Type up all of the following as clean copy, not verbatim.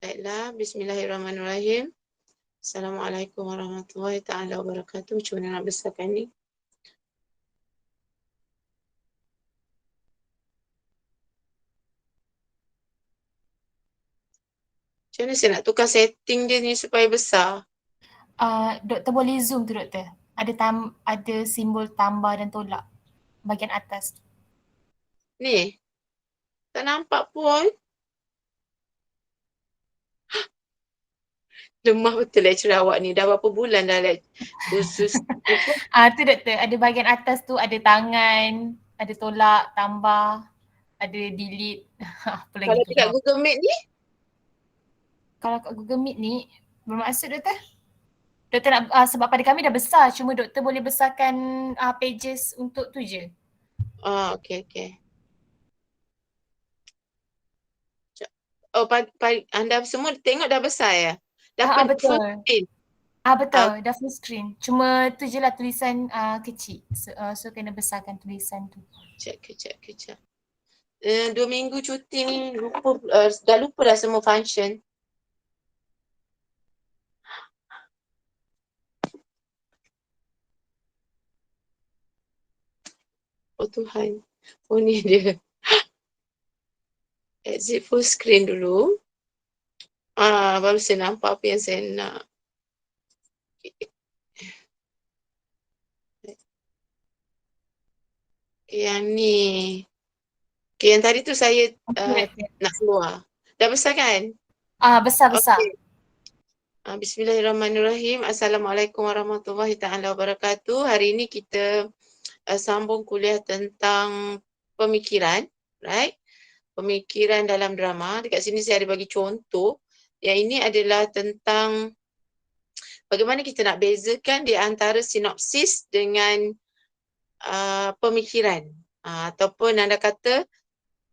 Baiklah, bismillahirrahmanirrahim. Assalamualaikum warahmatullahi taala wabarakatuh. Macam mana nak besarkan ni? Macam mana saya nak tukar setting dia ni supaya besar? Doktor boleh zoom tu doktor. Ada simbol tambah dan tolak bahagian atas. Ni, tak nampak pun. Lemah betul lecturer awak ni. Dah berapa bulan dah khusus apa? Tu doktor, ada bahagian atas tu ada tangan, ada tolak, tambah, ada delete. Apa lagi Kalau tu dekat lupa. Google Meet ni, Kalau kat Google Meet ni, bermaksud doktor? Doktor nak, sebab pada kami dah besar, cuma doktor boleh besarkan pages untuk tu je. okey. Oh, anda semua tengok dah besar ya? Dah full Betul. screen? Betul, dah full screen. Cuma tu je lah tulisan kecil. So kena besarkan tulisan tu. Kejap. 2 minggu cuti ni dah lupa dah semua function. Oh Tuhan. Oh ni dia. Exit full screen dulu. Baru saya nampak apa yang saya nak. Yang ni. Okay, yang tadi tu saya nak keluar. Dah besar kan? Besar-besar. Okay. Bismillahirrahmanirrahim. Assalamualaikum warahmatullahi taala wabarakatuh. Hari ini kita sambung kuliah tentang pemikiran, right? Pemikiran dalam drama. Dekat sini saya ada bagi contoh. Yang ini adalah tentang bagaimana kita nak bezakan di antara sinopsis dengan pemikiran. Ataupun anda kata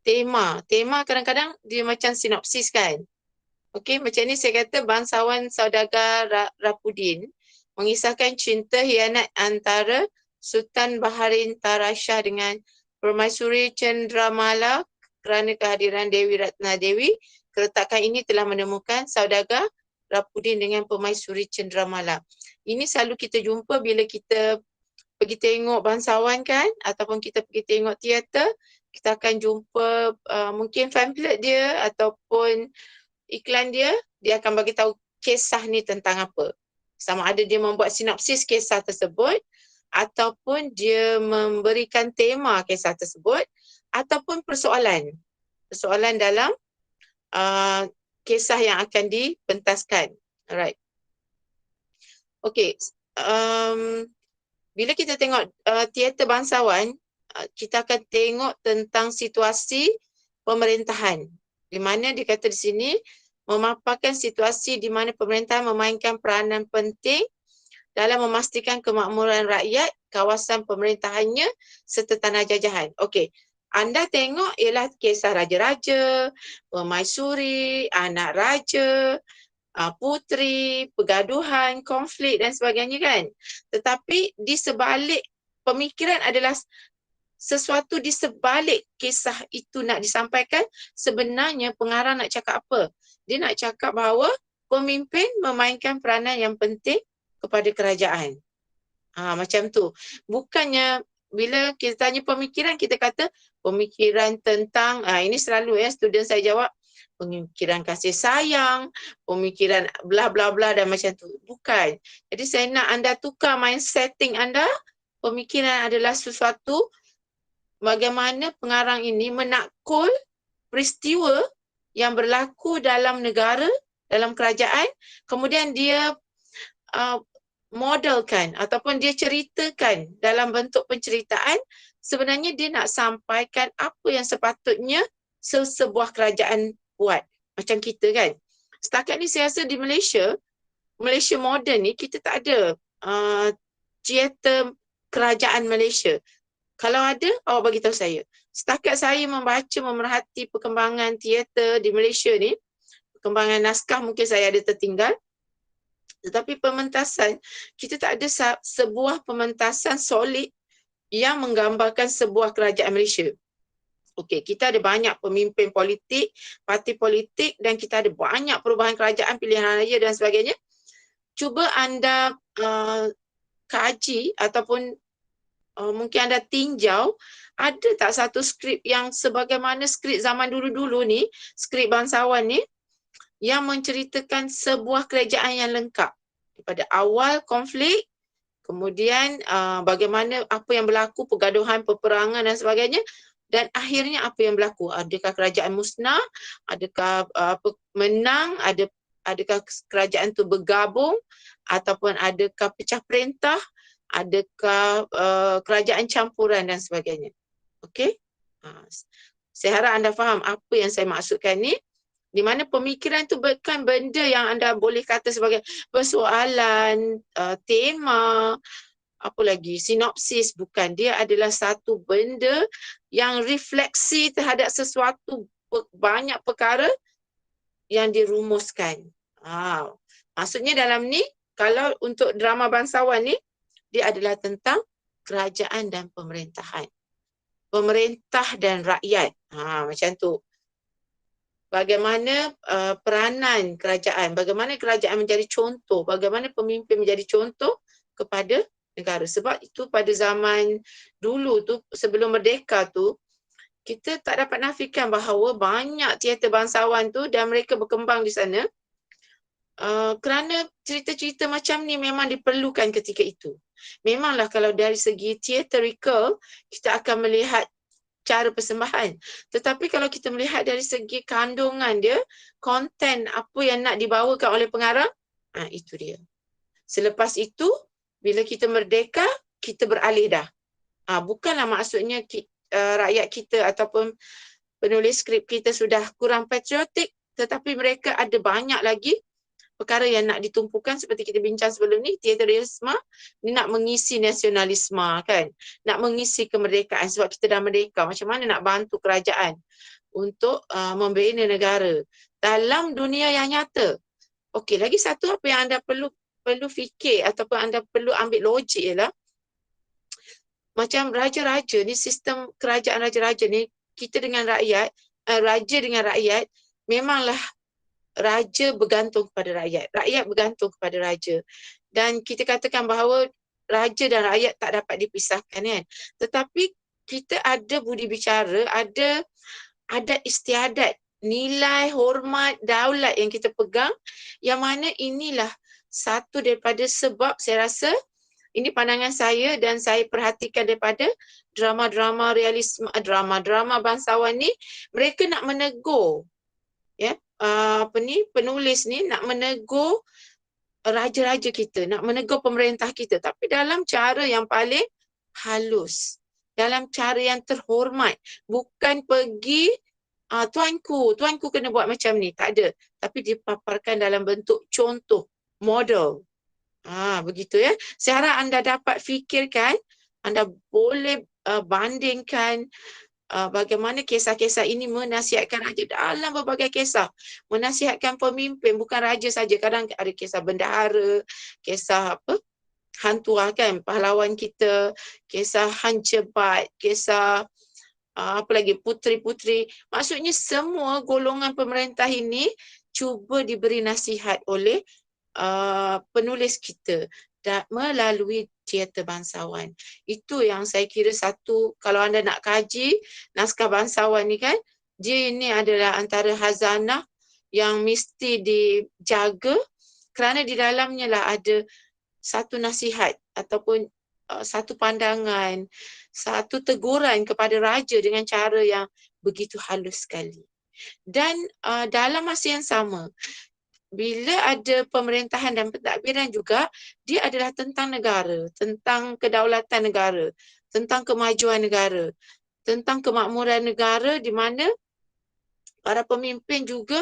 tema. Tema kadang-kadang dia macam sinopsis kan. Okey, macam ni saya kata bangsawan saudagar Rapudin mengisahkan cinta hianat antara Sultan Baharin Tarasyah dengan Permaisuri Cendramala kerana kehadiran Dewi Ratna Dewi. Keretakan ini telah menemukan saudagar Rapudin dengan Permaisuri Cendramala. Ini selalu kita jumpa bila kita pergi tengok bangsawan kan, ataupun kita pergi tengok teater, kita akan jumpa mungkin pamphlet dia ataupun iklan dia akan bagi tahu kisah ni tentang apa. Sama ada dia membuat sinopsis kisah tersebut ataupun dia memberikan tema kisah tersebut ataupun persoalan. Persoalan dalam kisah yang akan dipentaskan. Alright. Okay. Bila kita tengok teater bangsawan, kita akan tengok tentang situasi pemerintahan. Di mana dikata di sini memaparkan situasi di mana pemerintahan memainkan peranan penting dalam memastikan kemakmuran rakyat, kawasan pemerintahannya serta tanah jajahan. Okey, anda tengok ialah kisah raja-raja, permaisuri, anak raja, puteri, pergaduhan, konflik dan sebagainya kan. Tetapi di sebalik pemikiran adalah sesuatu di sebalik kisah itu nak disampaikan, sebenarnya pengarang nak cakap apa? Dia nak cakap bahawa pemimpin memainkan peranan yang penting kepada kerajaan. Macam tu. Bukannya bila kita tanya pemikiran, kita kata pemikiran tentang, ini selalu student saya jawab, pemikiran kasih sayang, pemikiran bla bla bla dan macam tu. Bukan. Jadi saya nak anda tukar mindsetting anda. Pemikiran adalah sesuatu bagaimana pengarang ini menakul peristiwa yang berlaku dalam negara, dalam kerajaan, kemudian dia modelkan ataupun dia ceritakan dalam bentuk penceritaan. Sebenarnya dia nak sampaikan apa yang sepatutnya sebuah kerajaan buat. Macam kita kan. Setakat ni saya rasa di Malaysia moden ni kita tak ada teater kerajaan Malaysia. Kalau ada, awak bagi tahu saya. Setakat saya membaca, memerhati perkembangan teater di Malaysia ni, perkembangan naskah mungkin saya ada tertinggal. Tetapi pementasan, kita tak ada sebuah pementasan solid yang menggambarkan sebuah kerajaan Malaysia. Okey, kita ada banyak pemimpin politik, parti politik dan kita ada banyak perubahan kerajaan, pilihan raya dan sebagainya. Cuba anda kaji ataupun mungkin anda tinjau, ada tak satu skrip yang sebagaimana skrip zaman dulu-dulu ni, skrip bangsawan ni, yang menceritakan sebuah kerajaan yang lengkap. Daripada awal konflik, kemudian bagaimana apa yang berlaku, pergaduhan, peperangan dan sebagainya, dan akhirnya apa yang berlaku. Adakah kerajaan musnah, adakah menang, adakah kerajaan tu bergabung, ataupun adakah pecah perintah, adakah kerajaan campuran dan sebagainya. Okey? Saya harap anda faham apa yang saya maksudkan ni. Di mana pemikiran tu bukan benda yang anda boleh kata sebagai persoalan, tema, apa lagi, sinopsis, bukan. Dia adalah satu benda yang refleksi terhadap sesuatu, banyak perkara yang dirumuskan. Maksudnya dalam ni, kalau untuk drama bangsawan ni, dia adalah tentang kerajaan dan pemerintahan. Pemerintah dan rakyat. Macam tu. Bagaimana peranan kerajaan, bagaimana kerajaan menjadi contoh, bagaimana pemimpin menjadi contoh kepada negara. Sebab itu pada zaman dulu tu, sebelum merdeka tu, kita tak dapat nafikan bahawa banyak teater bangsawan tu dan mereka berkembang di sana kerana cerita-cerita macam ni memang diperlukan ketika itu. Memanglah kalau dari segi theatrical, kita akan melihat cara persembahan. Tetapi kalau kita melihat dari segi kandungan dia, konten apa yang nak dibawakan oleh pengarang, itu dia. Selepas itu, bila kita merdeka, kita beralih dah. Bukanlah maksudnya rakyat kita ataupun penulis skrip kita sudah kurang patriotik, tetapi mereka ada banyak lagi perkara yang nak ditumpukan seperti kita bincang sebelum ni, teatralisme ni nak mengisi nasionalisme kan, nak mengisi kemerdekaan sebab kita dah merdeka. Macam mana nak bantu kerajaan untuk membina negara dalam dunia yang nyata. Okey, lagi satu apa yang anda perlu fikir ataupun anda perlu ambil logik ialah macam raja-raja ni, sistem kerajaan raja-raja ni, kita dengan rakyat, raja dengan rakyat, memanglah raja bergantung kepada rakyat, rakyat bergantung kepada raja. Dan kita katakan bahawa raja dan rakyat tak dapat dipisahkan kan. Tetapi kita ada budi bicara, ada adat istiadat, nilai, hormat, daulat yang kita pegang, yang mana inilah satu daripada sebab saya rasa, ini pandangan saya dan saya perhatikan daripada drama-drama realisme, drama-drama bangsawan ni, mereka nak menegur, ya, penulis ni nak menegur raja-raja kita, nak menegur pemerintah kita, tapi dalam cara yang paling halus, dalam cara yang terhormat, bukan pergi tuanku kena buat macam ni, tak ada, tapi dipaparkan dalam bentuk contoh, model. Begitu ya. Saya harap anda dapat fikirkan, anda boleh bandingkan bagaimana kisah-kisah ini menasihatkan raja dalam berbagai kisah. Menasihatkan pemimpin, bukan raja saja. Kadang ada kisah bendahara, kisah hantu kan, pahlawan kita, kisah Han Jebat, kisah apa lagi, puteri-puteri. Maksudnya semua golongan pemerintah ini cuba diberi nasihat oleh penulis kita melalui teater bangsawan. Itu yang saya kira satu, kalau anda nak kaji naskah bangsawan ni kan, dia ini adalah antara khazanah yang mesti dijaga kerana di dalamnya lah ada satu nasihat ataupun satu pandangan, satu teguran kepada raja dengan cara yang begitu halus sekali. Dan dalam masa yang sama, bila ada pemerintahan dan pentadbiran juga, dia adalah tentang negara, tentang kedaulatan negara, tentang kemajuan negara, tentang kemakmuran negara, di mana para pemimpin juga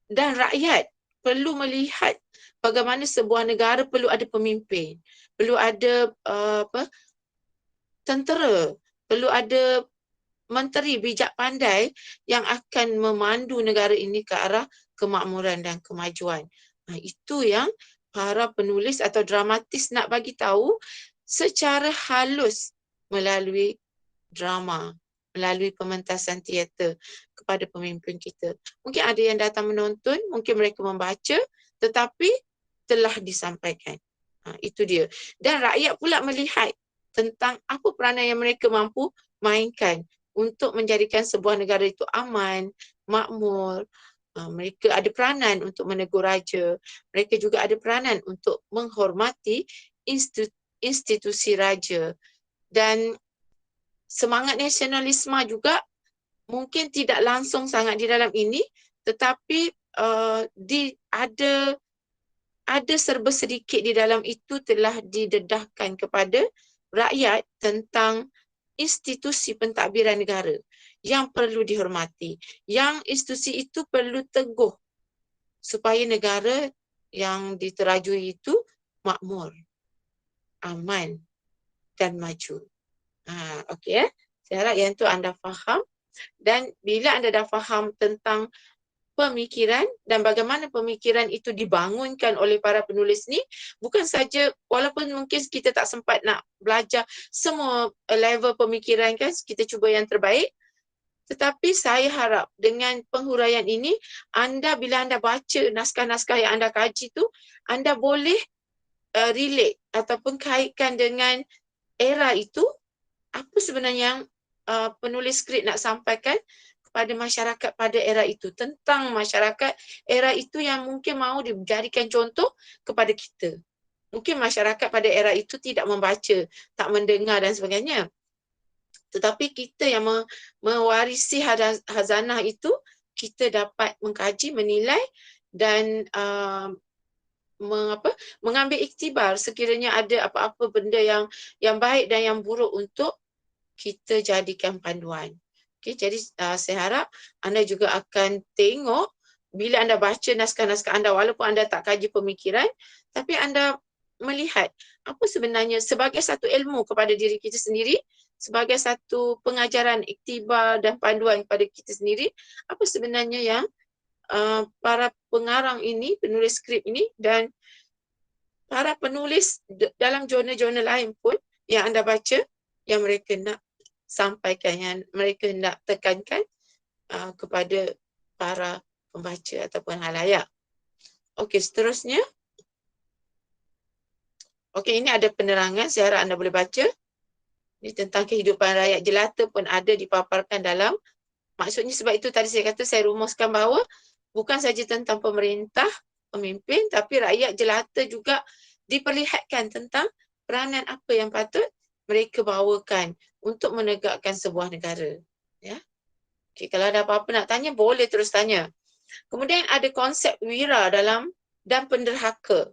dan rakyat perlu melihat bagaimana sebuah negara perlu ada pemimpin, perlu ada tentera, perlu ada menteri bijak pandai yang akan memandu negara ini ke arah kemakmuran dan kemajuan. Itu yang para penulis atau dramatis nak bagi tahu secara halus melalui drama melalui pementasan teater kepada pemimpin kita. Mungkin ada yang datang menonton, mungkin mereka membaca, tetapi telah disampaikan. Itu dia. Dan rakyat pula melihat tentang apa peranan yang mereka mampu mainkan untuk menjadikan sebuah negara itu aman, makmur. Mereka ada peranan untuk menegur raja. Mereka juga ada peranan untuk menghormati institusi raja. Dan semangat nasionalisme juga mungkin tidak langsung sangat di dalam ini, tetapi ada serba sedikit di dalam itu telah didedahkan kepada rakyat tentang institusi pentadbiran negara yang perlu dihormati, yang institusi itu perlu teguh supaya negara yang diterajui itu makmur, aman dan maju. Okey ya. Saya harap yang tu anda faham, dan bila anda dah faham tentang pemikiran dan bagaimana pemikiran itu dibangunkan oleh para penulis ni, bukan saja walaupun mungkin kita tak sempat nak belajar semua level pemikiran kan, kita cuba yang terbaik, tetapi saya harap dengan penghuraian ini, anda bila anda baca naskah-naskah yang anda kaji tu, anda boleh relate ataupun kaitkan dengan era itu, apa sebenarnya yang penulis skrip nak sampaikan kepada masyarakat pada era itu, tentang masyarakat era itu yang mungkin mahu dijadikan contoh kepada kita. Mungkin masyarakat pada era itu tidak membaca, tak mendengar dan sebagainya. Tetapi kita yang mewarisi hazanah itu, kita dapat mengkaji, menilai dan mengambil iktibar sekiranya ada apa-apa benda yang baik dan yang buruk untuk kita jadikan panduan. Okay, jadi saya harap anda juga akan tengok bila anda baca naskah-naskah anda, walaupun anda tak kaji pemikiran, tapi anda melihat apa sebenarnya sebagai satu ilmu kepada diri kita sendiri, sebagai satu pengajaran iktibar dan panduan kepada kita sendiri, apa sebenarnya yang para pengarang ini, penulis skrip ini dan para penulis dalam jurnal-jurnal lain pun yang anda baca, yang mereka nak sampaikan, yang mereka nak tekankan kepada para pembaca ataupun halayak. Okey, seterusnya. Okey, ini ada penerangan, saya harap anda boleh baca. Ini tentang kehidupan rakyat jelata pun ada dipaparkan dalam. Maksudnya sebab itu tadi saya kata, saya rumuskan bahawa bukan saja tentang pemerintah, pemimpin, tapi rakyat jelata juga diperlihatkan tentang peranan apa yang patut mereka bawakan untuk menegakkan sebuah negara. Ya. Okay, kalau ada apa-apa nak tanya, boleh terus tanya. Kemudian ada konsep wira dan penderhaka.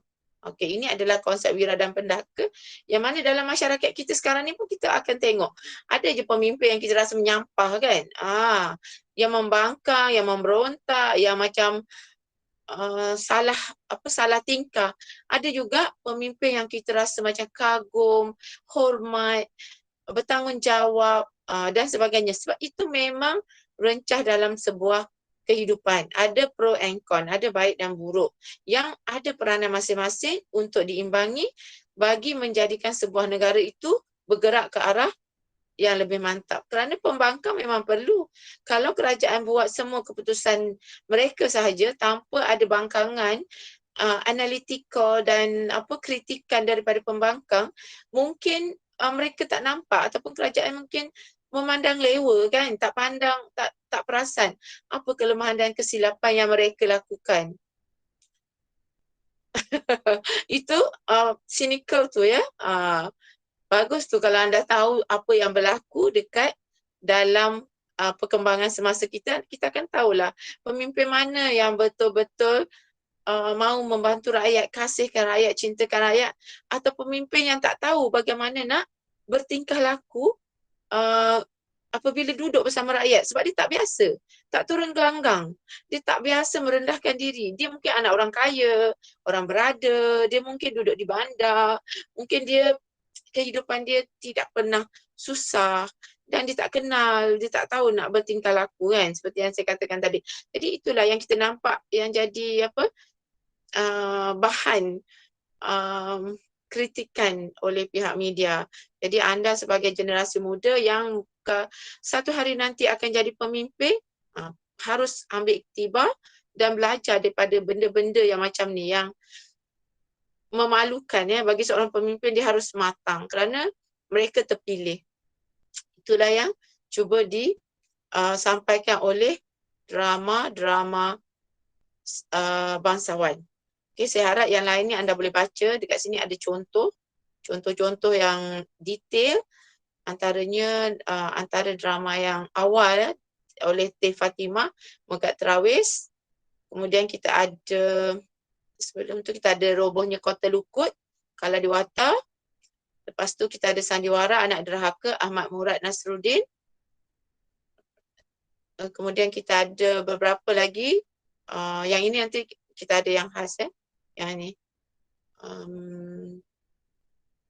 Okey, ini adalah konsep wira dan penderhaka yang mana dalam masyarakat kita sekarang ni pun kita akan tengok. Ada je pemimpin yang kita rasa menyampah kan. Yang membangkang, yang memberontak, yang macam salah tingkah. Ada juga pemimpin yang kita rasa macam kagum, hormat, bertanggungjawab dan sebagainya. Sebab itu memang rencah dalam sebuah kehidupan. Ada pro and con, ada baik dan buruk yang ada peranan masing-masing untuk diimbangi bagi menjadikan sebuah negara itu bergerak ke arah yang lebih mantap. Kerana pembangkang memang perlu. Kalau kerajaan buat semua keputusan mereka sahaja tanpa ada bangkangan, analitikal dan kritikan daripada pembangkang, mungkin mereka tak nampak ataupun kerajaan mungkin memandang lewa kan, tak pandang, tak perasan apa kelemahan dan kesilapan yang mereka lakukan. Itu cynical tu ya. Bagus tu kalau anda tahu apa yang berlaku dekat dalam perkembangan semasa kita akan tahulah pemimpin mana yang betul-betul mahu membantu rakyat, kasihkan rakyat, cintakan rakyat, atau pemimpin yang tak tahu bagaimana nak bertingkah laku apabila duduk bersama rakyat, sebab dia tak biasa, tak turun gelanggang, dia tak biasa merendahkan diri. Dia mungkin anak orang kaya, orang berada, dia mungkin duduk di bandar, mungkin kehidupan dia tidak pernah susah dan dia tak kenal, dia tak tahu nak bertingkah laku kan, seperti yang saya katakan tadi. Jadi itulah yang kita nampak yang jadi bahan kritikan oleh pihak media. Jadi anda sebagai generasi muda yang satu hari nanti akan jadi pemimpin, harus ambil iktibar dan belajar daripada benda-benda yang macam ni, yang memalukan ya. Bagi seorang pemimpin, dia harus matang kerana mereka terpilih. Itulah yang cuba disampaikan oleh drama-drama bangsawan. Okay, saya harap yang lain ni anda boleh baca. Dekat sini ada contoh-contoh yang detail. Antaranya antara drama yang awal oleh Teh Fatimah, Megat Terawis. Kemudian kita ada, sebelum tu kita ada Robohnya Kota Lukut, Kala Dewata. Lepas tu kita ada Sandiwara Anak Derhaka, Ahmad Murad Nasruddin. Kemudian kita ada beberapa lagi. Yang ini nanti kita ada yang khas ya. Yang ni.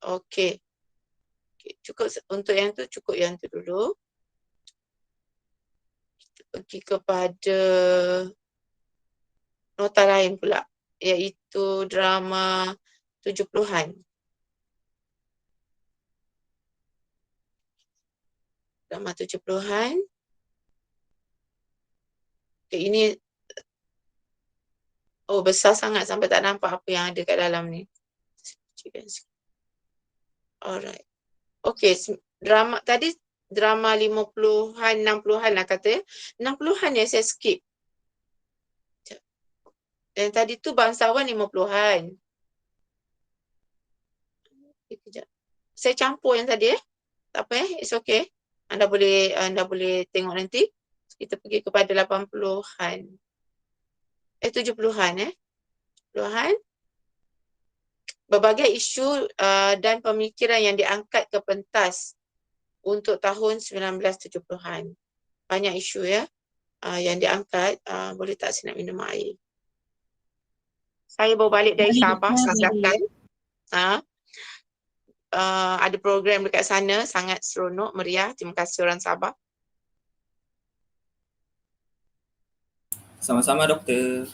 Okey. Cukup untuk yang tu, cukup yang tu dulu. Kita pergi kepada nota lain pula, iaitu drama 70-an. Drama 70-an. Okay, ini besar sangat sampai tak nampak apa yang ada kat dalam ni. Alright. Okay, drama tadi drama 50-an, 60-an lah kata ya. 60-an yang saya skip. Dan tadi tu bangsawan 50-an. Sekejap. Saya campur yang tadi tak apa it's okay. Anda boleh tengok nanti. Kita pergi kepada 80-an. 70-an 70-an. Berbagai isu dan pemikiran yang diangkat ke pentas untuk tahun 1970-an. Banyak isu yang diangkat. Boleh tak saya nak minum air? Saya baru balik dari Sabah, Sandakan. Ada program dekat sana, sangat seronok, meriah. Terima kasih orang Sabah. Sama-sama doktor.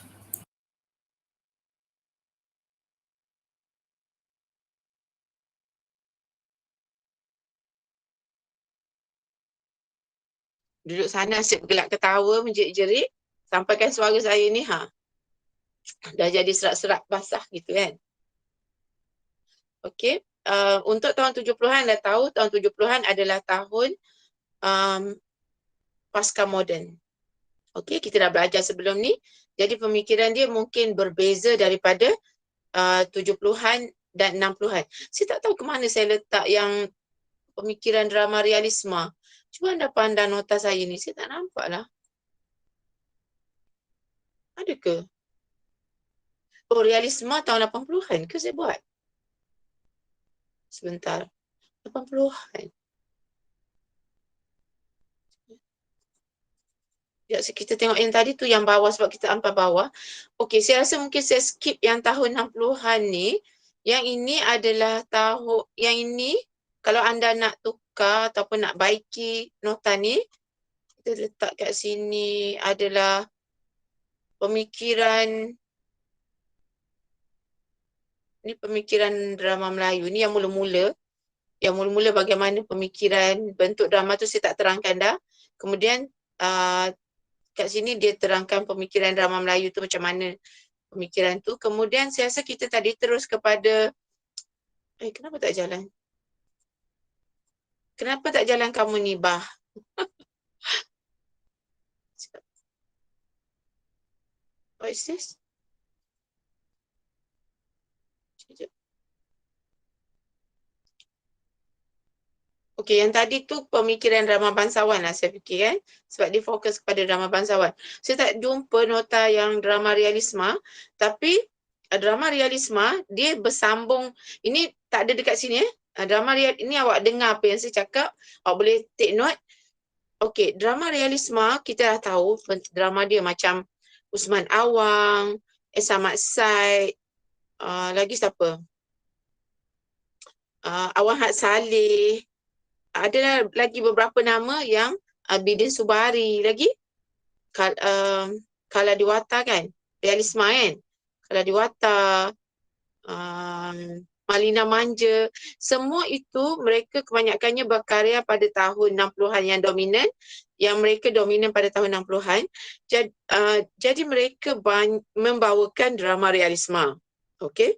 Duduk sana asyik bergelak ketawa, menjerit-jerit. Sampaikan suara saya ni, dah jadi serak-serak basah gitu kan. Okey, untuk tahun 70-an dah tahu, tahun 70-an adalah tahun pasca moden. Okey, kita dah belajar sebelum ni. Jadi pemikiran dia mungkin berbeza daripada 70-an dan 60-an. Saya tak tahu ke mana saya letak yang pemikiran drama realisme. Cuba anda pandang nota saya ni, saya tak nampak lah. Ada ke? Oh, realisme tahun 80-an ke saya buat? Sebentar. 80-an. Ya, kita tengok yang tadi tu yang bawah sebab kita ambil bawah. Okey, saya rasa mungkin saya skip yang tahun 60-an ni. Yang ini adalah tahun, yang ini kalau anda nak tukar ataupun nak baiki nota ni, kita letak kat sini adalah pemikiran, ni pemikiran drama Melayu. Ni yang mula-mula. Yang mula-mula bagaimana pemikiran bentuk drama tu saya tak terangkan dah. Kemudian kat sini dia terangkan pemikiran drama Melayu tu macam mana pemikiran tu. Kemudian saya rasa kita tadi terus kepada kenapa tak jalan? Kenapa tak jalan kamu ni, Bah? What is this? Okey, yang tadi tu pemikiran drama bangsawan lah saya fikir kan. Sebab dia fokus kepada drama bangsawan. Saya tak jumpa nota yang drama realisme. Tapi drama realisme dia bersambung. Ini tak ada dekat sini drama ini awak dengar apa yang saya cakap. Awak boleh take note. Okey, drama realisme kita dah tahu drama dia macam Usman Awang, Esa Mat Said, lagi siapa? Awang Had Saleh. Ada lagi beberapa nama yang Bidin Subari lagi. Kala Dewata kan? Realisme kan? Kala Dewata. Malina Manja, semua itu mereka kebanyakannya berkarya pada tahun 60-an yang dominan, yang mereka dominan pada tahun 60-an. Jadi mereka membawakan drama realisma. Okey.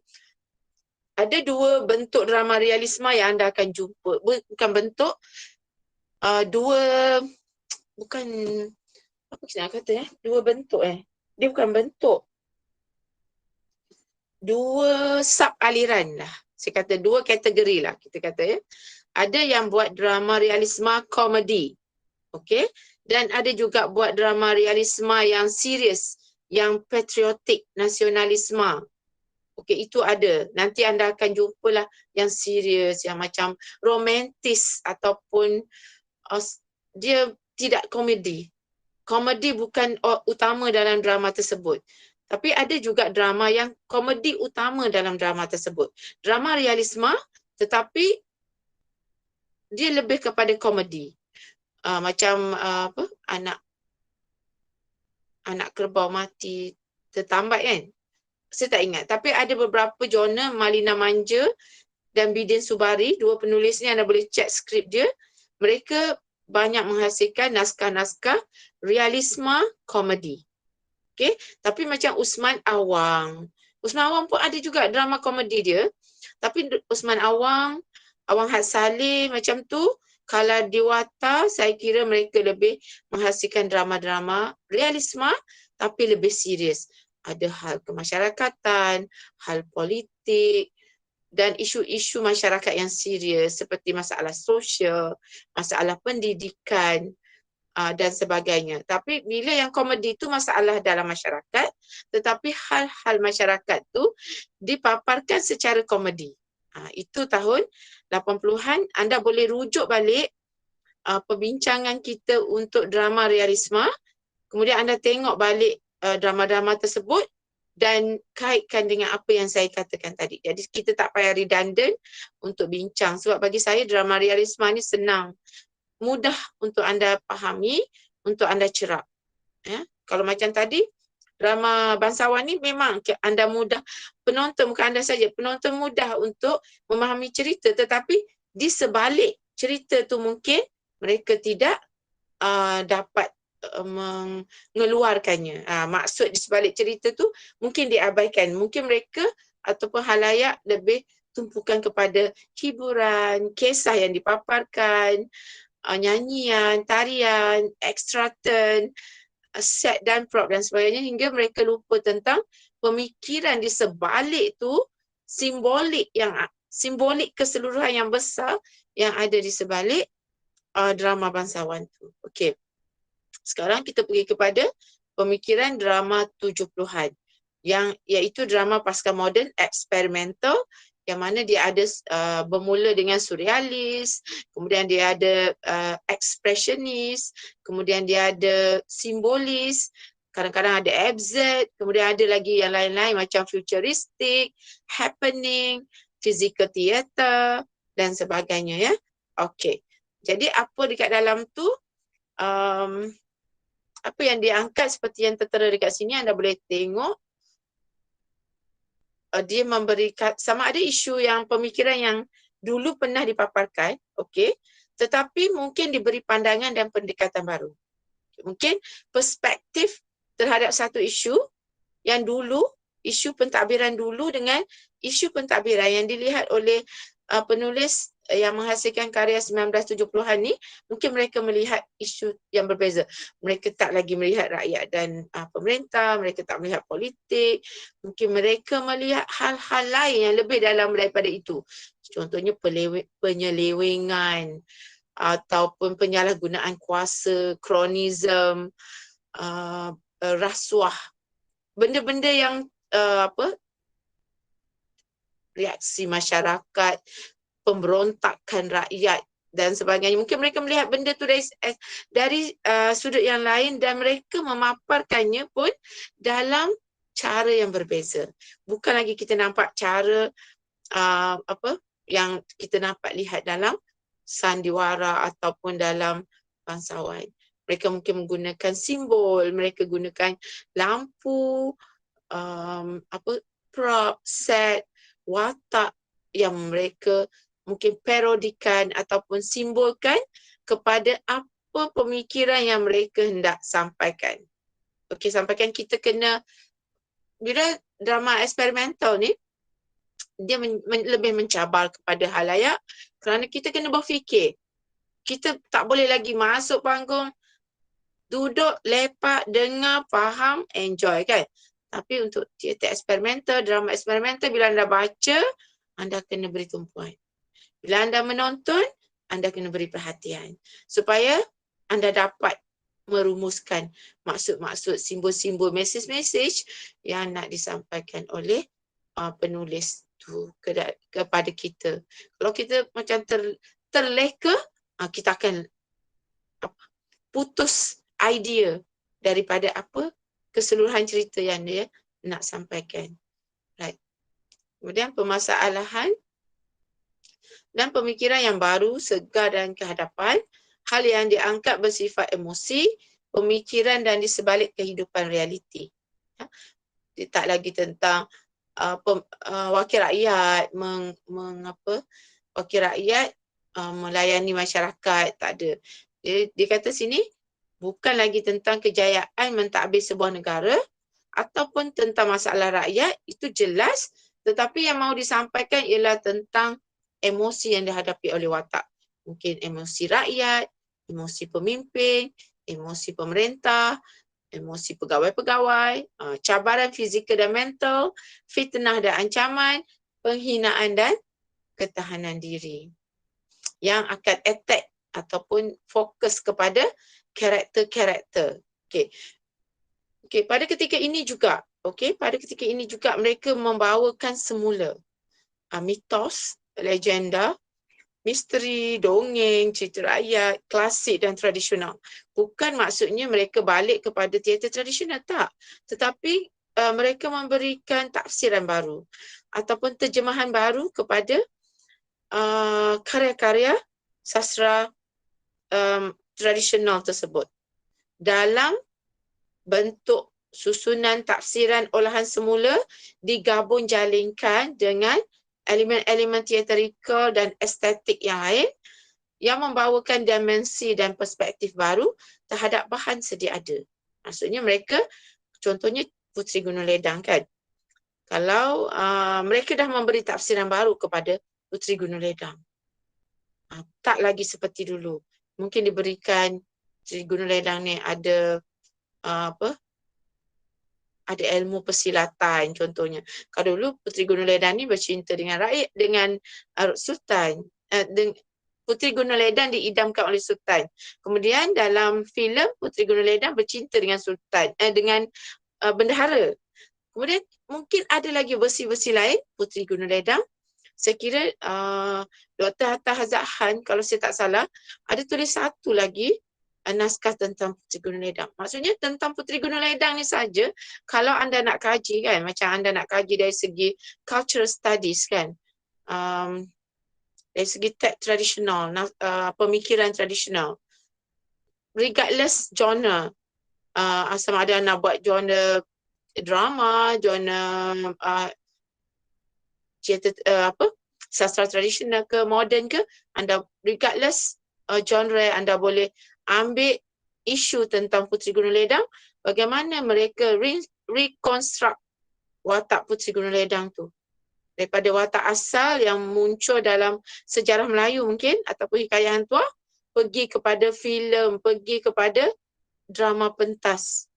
Ada dua bentuk drama realisma yang anda akan jumpa. Bukan bentuk, bukan, apa saya nak kata dua bentuk Dia bukan bentuk. Dua sub aliran lah. Saya kata dua kategori lah kita kata Ada yang buat drama realisma komedi. Okey. Dan ada juga buat drama realisma yang serius, yang patriotik, nasionalisme. Okey, itu ada. Nanti anda akan jumpalah yang serius, yang macam romantis ataupun dia tidak komedi. Komedi bukan utama dalam drama tersebut. Tapi ada juga drama yang komedi utama dalam drama tersebut. Drama realisma tetapi dia lebih kepada komedi. Macam anak kerbau mati tertambat kan. Saya tak ingat. Tapi ada beberapa genre, Malina Manja dan Bidin Subari, dua penulis ni anda boleh check skrip dia. Mereka banyak menghasilkan naskah-naskah realisma komedi. Okay? Tapi macam Usman Awang. Usman Awang pun ada juga drama komedi dia. Tapi Usman Awang, Awang Had Saleh macam tu, Kala Dewata, saya kira mereka lebih menghasilkan drama-drama realisma tapi lebih serius. Ada hal kemasyarakatan, hal politik dan isu-isu masyarakat yang serius seperti masalah sosial, masalah pendidikan dan sebagainya. Tapi bila yang komedi itu masalah dalam masyarakat, tetapi hal-hal masyarakat tu dipaparkan secara komedi. Itu tahun 80-an. Anda boleh rujuk balik perbincangan kita untuk drama realisma. Kemudian anda tengok balik drama-drama tersebut dan kaitkan dengan apa yang saya katakan tadi. Jadi kita tak payah redundant untuk bincang. Sebab bagi saya drama realisma ni senang, mudah untuk anda fahami, untuk anda cerap. Kalau macam tadi, drama bangsawan ni memang anda mudah, penonton bukan anda saja, penonton mudah untuk memahami cerita, tetapi di sebalik cerita tu mungkin mereka tidak dapat mengeluarkannya. Maksud di sebalik cerita tu mungkin diabaikan. Mungkin mereka ataupun halayak lebih tumpukan kepada hiburan, kisah yang dipaparkan, nyanyian, tarian, extra turn, set dan prop dan sebagainya, hingga mereka lupa tentang pemikiran di sebalik tu, simbolik keseluruhan yang besar yang ada di sebalik drama bangsawan tu. Okey. Sekarang kita pergi kepada pemikiran drama 70-an yang iaitu drama pasca moden eksperimental, yang mana dia ada bermula dengan surrealis, kemudian dia ada expressionis, kemudian dia ada simbolis, kadang-kadang ada absurd, kemudian ada lagi yang lain-lain macam futuristic, happening, physical theatre dan sebagainya Okey. Jadi apa dekat dalam tu, apa yang diangkat seperti yang tertera dekat sini, anda boleh tengok dia memberikan sama ada isu yang pemikiran yang dulu pernah dipaparkan, okey, tetapi mungkin diberi pandangan dan pendekatan baru. Mungkin perspektif terhadap satu isu yang dulu, isu pentadbiran dulu dengan isu pentadbiran yang dilihat oleh penulis yang menghasilkan karya 1970-an ni, mungkin mereka melihat isu yang berbeza. Mereka tak lagi melihat rakyat dan pemerintah, mereka tak melihat politik, mungkin mereka melihat hal-hal lain yang lebih dalam daripada itu. Contohnya penyelewengan ataupun penyalahgunaan kuasa, kronism, rasuah, benda-benda yang reaksi masyarakat, pemberontakan rakyat dan sebagainya. Mungkin mereka melihat benda tu dari sudut yang lain dan mereka memaparkannya pun dalam cara yang berbeza. Bukan lagi kita nampak cara yang kita nampak lihat dalam sandiwara ataupun dalam bangsawan. Mereka mungkin menggunakan simbol, mereka gunakan lampu, prop, set, watak yang mereka mungkin parodikan ataupun simbolkan kepada apa pemikiran yang mereka hendak sampaikan. Okey, sampaikan kita kena, bila drama eksperimental ni, dia lebih mencabar kepada halayak kerana kita kena berfikir. Kita tak boleh lagi masuk panggung, duduk, lepak, dengar, faham, enjoy kan. Tapi untuk teater eksperimental, drama eksperimental, bila anda baca, anda kena beri tumpuan. Bila anda menonton, anda kena beri perhatian. Supaya anda dapat merumuskan maksud-maksud, simbol-simbol, mesej-mesej yang nak disampaikan oleh penulis tu kepada kita. Kalau kita macam terleka, kita akan putus idea daripada apa keseluruhan cerita yang dia nak sampaikan. Right. Kemudian permasalahan dan pemikiran yang baru, segar dan kehadapan, hal yang diangkat bersifat emosi, pemikiran dan di sebalik kehidupan realiti. Dia tak lagi tentang wakil rakyat, wakil rakyat melayani masyarakat, tak ada. Dia kata sini, bukan lagi tentang kejayaan mentadbir sebuah negara ataupun tentang masalah rakyat, itu jelas, tetapi yang mahu disampaikan ialah tentang emosi yang dihadapi oleh watak. Mungkin emosi rakyat, emosi pemimpin, emosi pemerintah, emosi pegawai-pegawai, cabaran fizikal dan mental, fitnah dan ancaman, penghinaan dan ketahanan diri. Yang akan attack ataupun fokus kepada karakter-karakter. Okey, pada ketika ini juga, mereka membawakan semula mitos, legenda, misteri, dongeng, cerita rakyat, klasik dan tradisional. Bukan maksudnya mereka balik kepada teater tradisional, tak. Tetapi mereka memberikan tafsiran baru ataupun terjemahan baru kepada karya-karya sastra tradisional tersebut. Dalam bentuk susunan tafsiran olahan semula digabung jalingkan dengan elemen-elemen teatrikal dan estetik yang lain yang membawakan dimensi dan perspektif baru terhadap bahan sedia ada. Maksudnya mereka, contohnya Puteri Gunung Ledang kan. Kalau mereka dah memberi tafsiran baru kepada Puteri Gunung Ledang. Tak lagi seperti dulu. Mungkin diberikan Puteri Gunung Ledang ni ada ada ilmu persilatan contohnya. Kalau dulu Puteri Gunung Ledang ni bercinta dengan rakyat, dengan Sultan. Puteri Gunung Ledang diidamkan oleh Sultan. Kemudian dalam filem Puteri Gunung Ledang bercinta dengan Sultan, dengan bendahara. Kemudian mungkin ada lagi versi-versi lain Puteri Gunung Ledang. Saya kira Dr. Hatta Hazak-Han, kalau saya tak salah, ada tulis satu lagi naskah tentang Puteri Gunung Ledang. Maksudnya tentang Puteri Gunung Ledang ni saja, kalau anda nak kaji kan, macam anda nak kaji dari segi cultural studies kan, dari segi teks tradisional, pemikiran tradisional, regardless genre, sama ada nak buat genre drama, genre sastra tradisional ke moden ke, anda regardless genre, anda boleh ambil isu tentang Puteri Gunung Ledang, bagaimana mereka reconstruct watak Puteri Gunung Ledang tu daripada watak asal yang muncul dalam sejarah Melayu mungkin ataupun hikayat hang tuah, pergi kepada filem, pergi kepada drama pentas.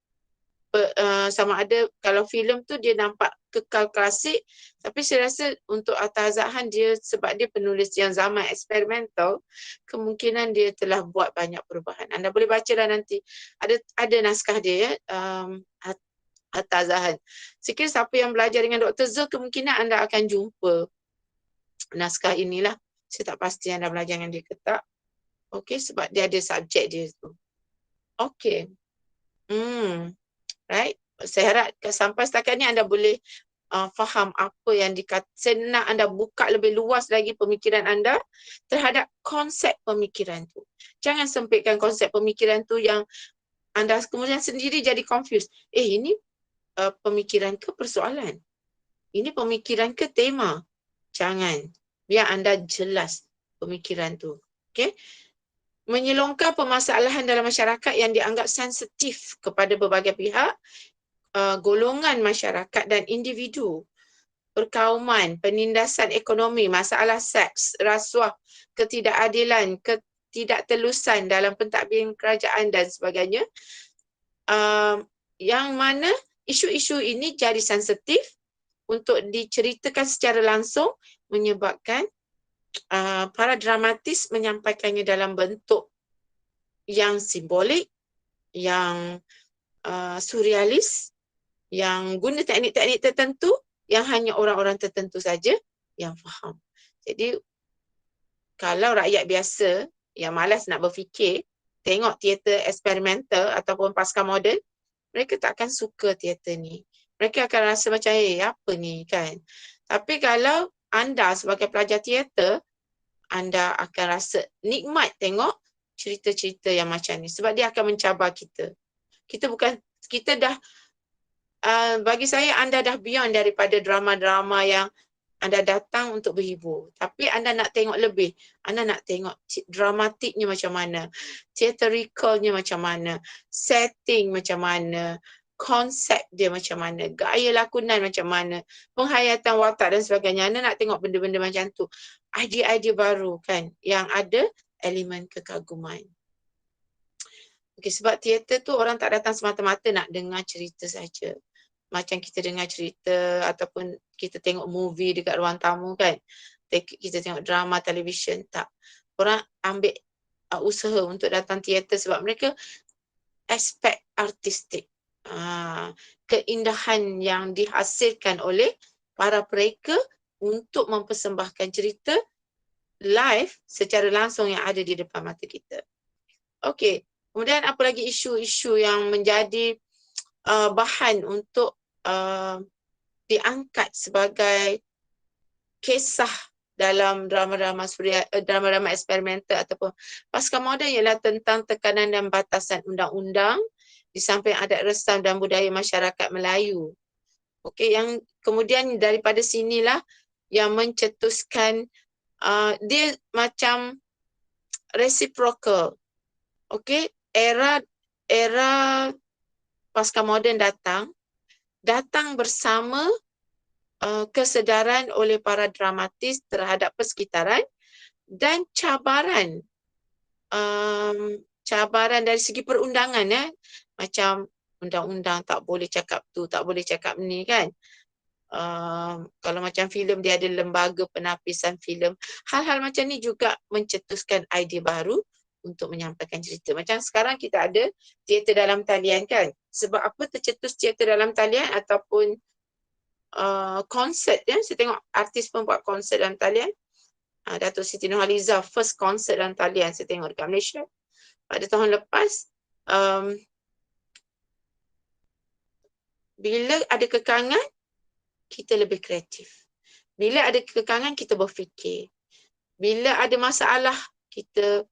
Sama ada kalau filem tu dia nampak kekal klasik, tapi saya rasa untuk Hatta Hazak-Han, dia sebab dia penulis yang zaman eksperimental, kemungkinan dia telah buat banyak perubahan. Anda boleh bacalah nanti, ada naskah dia ya, Hatta Hazak-Han. Saya kira siapa yang belajar dengan Dr. Zul, kemungkinan anda akan jumpa naskah inilah. Saya tak pasti anda belajar dengan dia ke tak. Okey, sebab dia ada subjek dia tu. Okey. Right? Saya harap sampai setakat ni anda boleh faham apa yang dikata. Saya nak anda buka lebih luas lagi pemikiran anda terhadap konsep pemikiran tu. Jangan sempitkan konsep pemikiran tu yang anda kemudian sendiri jadi confused. Ini pemikiran ke persoalan? Ini pemikiran ke tema? Jangan. biar anda jelas pemikiran tu. Okey. Menyelongkar permasalahan dalam masyarakat yang dianggap sensitif kepada berbagai pihak, golongan masyarakat dan individu, perkauman, penindasan ekonomi, masalah seks, rasuah, ketidakadilan, ketidaktelusan dalam pentadbiran kerajaan dan sebagainya, yang mana isu-isu ini jadi sensitif untuk diceritakan secara langsung, menyebabkan para dramatis menyampaikannya dalam bentuk yang simbolik, yang surrealis, yang guna teknik-teknik tertentu yang hanya orang-orang tertentu saja yang faham. Jadi kalau rakyat biasa yang malas nak berfikir, tengok teater eksperimental ataupun pasca moden, mereka tak akan suka teater ni. Mereka akan rasa macam, apa ni kan. Tapi kalau anda sebagai pelajar teater, anda akan rasa nikmat tengok cerita-cerita yang macam ni. Sebab dia akan mencabar kita. Kita dah, bagi saya anda dah beyond daripada drama-drama yang anda datang untuk berhibur. Tapi anda nak tengok lebih. Anda nak tengok dramatiknya macam mana. Theatricalnya macam mana. Setting macam mana. Konsep dia macam mana. Gaya lakonan macam mana. Penghayatan watak dan sebagainya. Anda nak tengok benda-benda macam tu. Idea-idea baru kan. Yang ada elemen kekaguman. Okay, sebab teater tu orang tak datang semata-mata nak dengar cerita saja. Macam kita dengar cerita ataupun kita tengok movie dekat ruang tamu kan. Kita tengok drama televisyen, tak. Orang ambil usaha untuk datang teater sebab mereka aspek artistik. Keindahan yang dihasilkan oleh para pereka untuk mempersembahkan cerita live secara langsung yang ada di depan mata kita. Okey. Kemudian apa lagi isu-isu yang menjadi bahan untuk diangkat sebagai kisah dalam drama-drama eksperimental ataupun pasca moden ialah tentang tekanan dan batasan undang-undang di samping adat resam dan budaya masyarakat Melayu. Okey, yang kemudian daripada sinilah yang mencetuskan dia macam reciprocal. Okey, era pasca moden datang bersama kesedaran oleh para dramatis terhadap persekitaran dan cabaran dari segi perundangan, macam undang-undang tak boleh cakap tu, tak boleh cakap ni kan. Kalau macam filem dia ada lembaga penapisan filem, hal-hal macam ni juga mencetuskan idea baru untuk menyampaikan cerita. Macam sekarang kita ada teater dalam talian kan. Sebab apa tercetus teater dalam talian ataupun konsert ya. Saya tengok artis pun buat konsert dalam talian. Datuk Siti Nurhaliza first konsert dalam talian saya tengok dekat Malaysia. Pada tahun lepas, bila ada kekangan, kita lebih kreatif. Bila ada kekangan, kita berfikir. Bila ada masalah, kita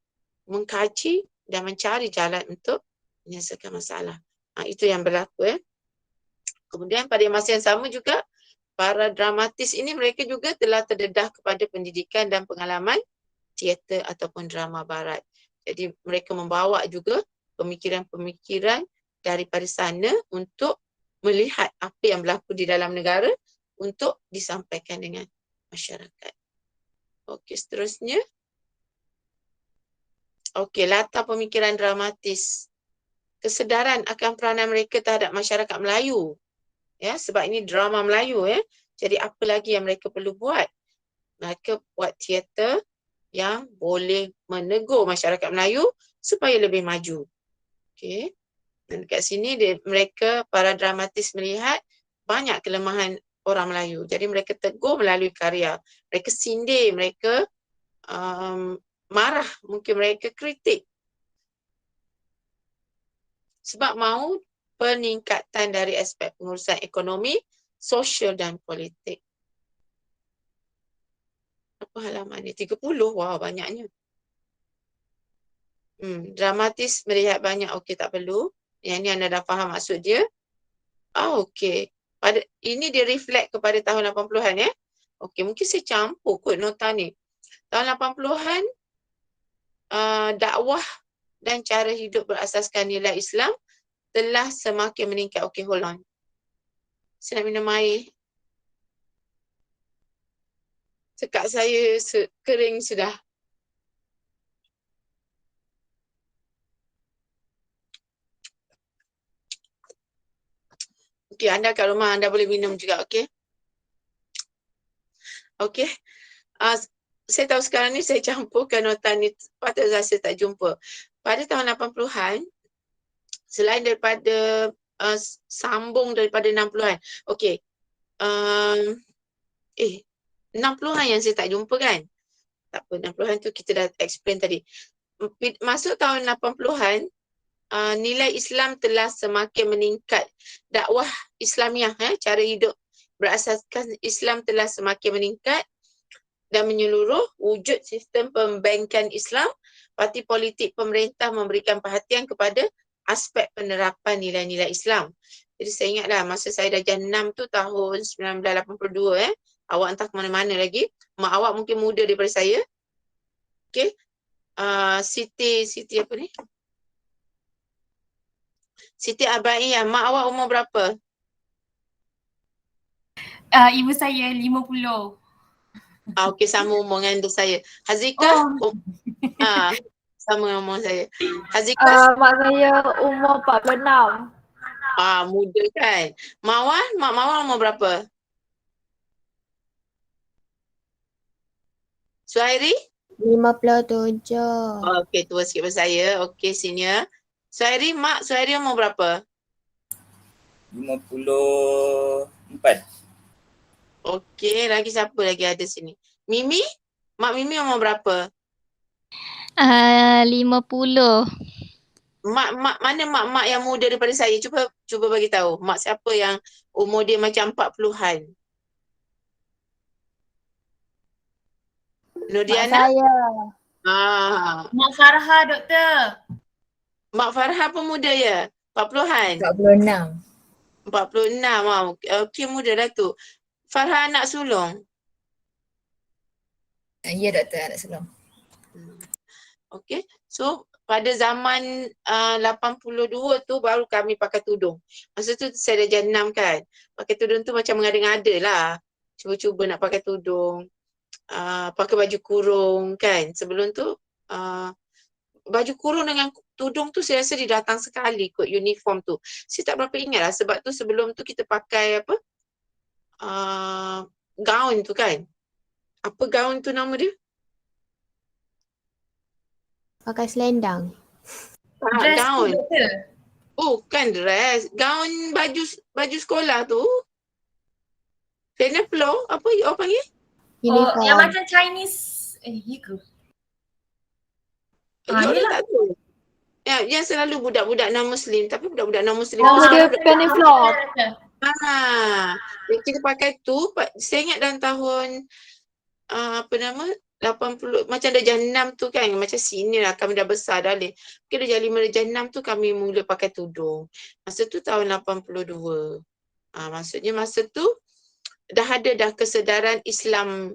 mengkaji dan mencari jalan untuk menyelesaikan masalah. Itu yang berlaku. Kemudian pada masa yang sama juga, para dramatis ini mereka juga telah terdedah kepada pendidikan dan pengalaman teater ataupun drama barat. Jadi mereka membawa juga pemikiran-pemikiran daripada sana untuk melihat apa yang berlaku di dalam negara untuk disampaikan dengan masyarakat. Okey, seterusnya. Okey, latar pemikiran dramatis. Kesedaran akan peranan mereka terhadap masyarakat Melayu. Ya, sebab ini drama Melayu ya. Jadi apa lagi yang mereka perlu buat? Mereka buat teater yang boleh menegur masyarakat Melayu supaya lebih maju. Okey. Dan dekat sini mereka para dramatis melihat banyak kelemahan orang Melayu. Jadi mereka tegur melalui karya. Mereka sindir, mereka marah, mungkin mereka kritik. Sebab mahu peningkatan dari aspek pengurusan ekonomi, sosial dan politik. Apa halaman ni? 30? Wah, banyaknya. Dramatis melihat banyak. Okey, tak perlu. Yang ni anda dah faham maksud dia. Okey. Ini dia reflect kepada tahun 80-an ya. Okey, mungkin saya campur kot nota ni. Tahun 80-an, dakwah dan cara hidup berasaskan nilai Islam telah semakin meningkat. Okey, hold on. Saya nak minum air. Tekak saya kering sudah. Okey, anda kat rumah anda boleh minum juga, okey? Okey. Saya tahu sekarang ni saya campurkan nota ni, patutlah saya tak jumpa. Pada tahun 80-an, selain daripada sambung daripada 60-an. Okey. 60-an yang saya tak jumpa kan? Tak apa, 60-an tu kita dah explain tadi. Masuk tahun 80-an, nilai Islam telah semakin meningkat. Dakwah Islamiah, cara hidup berasaskan Islam telah semakin meningkat dan menyeluruh. Wujud sistem pembankan Islam, parti politik pemerintah memberikan perhatian kepada aspek penerapan nilai-nilai Islam. Jadi saya ingatlah masa saya darjah 6 tu tahun 1982, awak entah ke mana-mana lagi. Mak awak mungkin muda daripada saya. Okey. Siti apa ni? Siti Abaiyah, mak awak umur berapa? Ibu saya 50. Okey, sama umur dengan adik saya. Hazikah? Sama umur saya. Hazikah? Mak saya umur 46. Muda kan. Mawar? Mak Mawar umur berapa? Suhairi? 57. Okey, tua sikit daripada saya. Okey, senior. Suhairi, mak Suhairi umur berapa? 54. Okey, lagi siapa lagi ada sini? Mimi? Mak Mimi umur berapa? 50. Mana mak yang muda daripada saya? Cuba bagi tahu. Mak siapa yang umur dia macam 40-an? Mak Nurdiana? saya. Mak Farha, doktor. Mak Farha pun muda ya? 40-an? 46. 46. Okey, muda lah tu. Farha anak sulung? Ya doktor, anak sulung. Okey. So pada zaman 82 tu baru kami pakai tudung. Masa tu saya dah 6 kan. Pakai tudung tu macam mengada-ngada lah. Cuba-cuba nak pakai tudung. Pakai baju kurung kan. Sebelum tu baju kurung dengan tudung tu saya rasa dia datang sekali kot uniform tu. Saya tak berapa ingat lah sebab tu sebelum tu kita pakai apa? Gaun tu kan. Apa gaun tu nama dia? Pakai selendang. Dress tu, Gaun. doktor. Bukan dress. Gaun baju sekolah tu. Penaplo. Apa awak panggil? Uniform. Yang macam Chinese. Ya ke? Awak yelah. tak tahu. Yang selalu budak-budak non-Muslim. Tapi budak-budak non-Muslim tu Nama dia sekarang penny floor. kita pakai tu. Saya ingat dalam tahun apa nama 80, macam darjah 6 tu kan, macam senior lah, kami dah besar dah ni. Mungkin darjah 5, darjah 6 tu kami mula pakai tudung. Masa tu tahun 82. Maksudnya masa tu dah ada dah kesedaran Islam,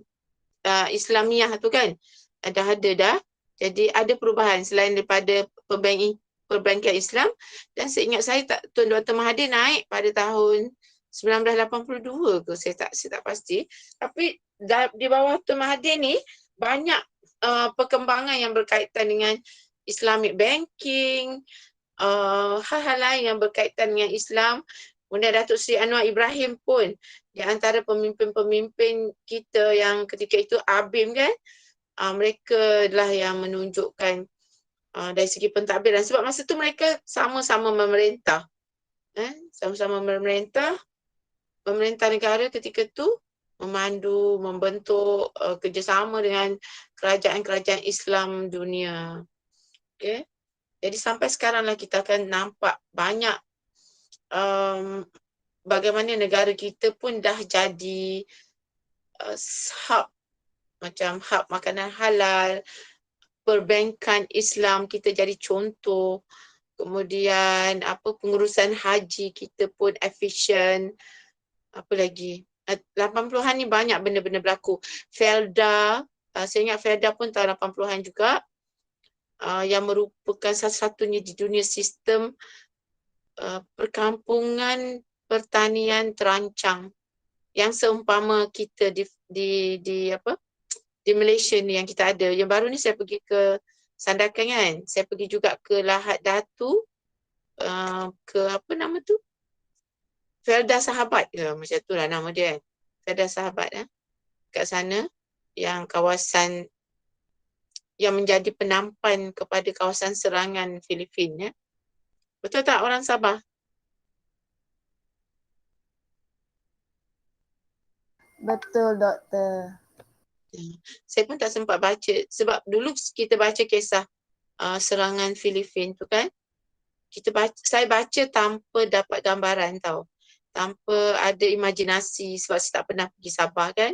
Islamiah tu kan. Dah ada dah. Jadi ada perubahan selain daripada perbankan Islam. Dan seingat saya Tun Dr. Mahathir naik pada tahun 1982 ke, saya tak pasti. Tapi di bawah Tun Mahathir ni banyak perkembangan yang berkaitan dengan Islamic banking, hal-hal lain yang berkaitan dengan Islam. Kemudian Datuk Seri Anwar Ibrahim pun di antara pemimpin-pemimpin kita yang ketika itu ABIM kan, mereka lah yang menunjukkan dari segi pentadbiran. Sebab masa tu mereka sama-sama memerintah. Sama-sama memerintah. Pemerintah negara ketika tu memandu, membentuk kerjasama dengan kerajaan-kerajaan Islam dunia. Okay. Jadi sampai sekarang lah kita akan nampak banyak bagaimana negara kita pun dah jadi hub, macam hub makanan halal, perbankan Islam kita jadi contoh. Kemudian pengurusan haji kita pun efisien. Apa lagi? 80-an ni banyak benda-benda berlaku. Felda, saya ingat Felda pun tahun 80-an juga, yang merupakan satu-satunya di dunia sistem perkampungan pertanian terancang yang seumpama kita di Malaysia ni yang kita ada. Yang baru ni saya pergi ke Sandakan kan. Saya pergi juga ke Lahad Datu, ke apa nama tu? Felda Sahabat ke, macam tu lah nama dia kan. Felda Sahabat kat sana, yang kawasan yang menjadi penampan kepada kawasan serangan Filipin ya. Betul tak orang Sabah? Betul, Doktor. Saya pun tak sempat baca sebab dulu kita baca kisah serangan Filipin tu kan. Saya baca tanpa dapat gambaran tau. Tanpa ada imajinasi sebab saya tak pernah pergi Sabah kan.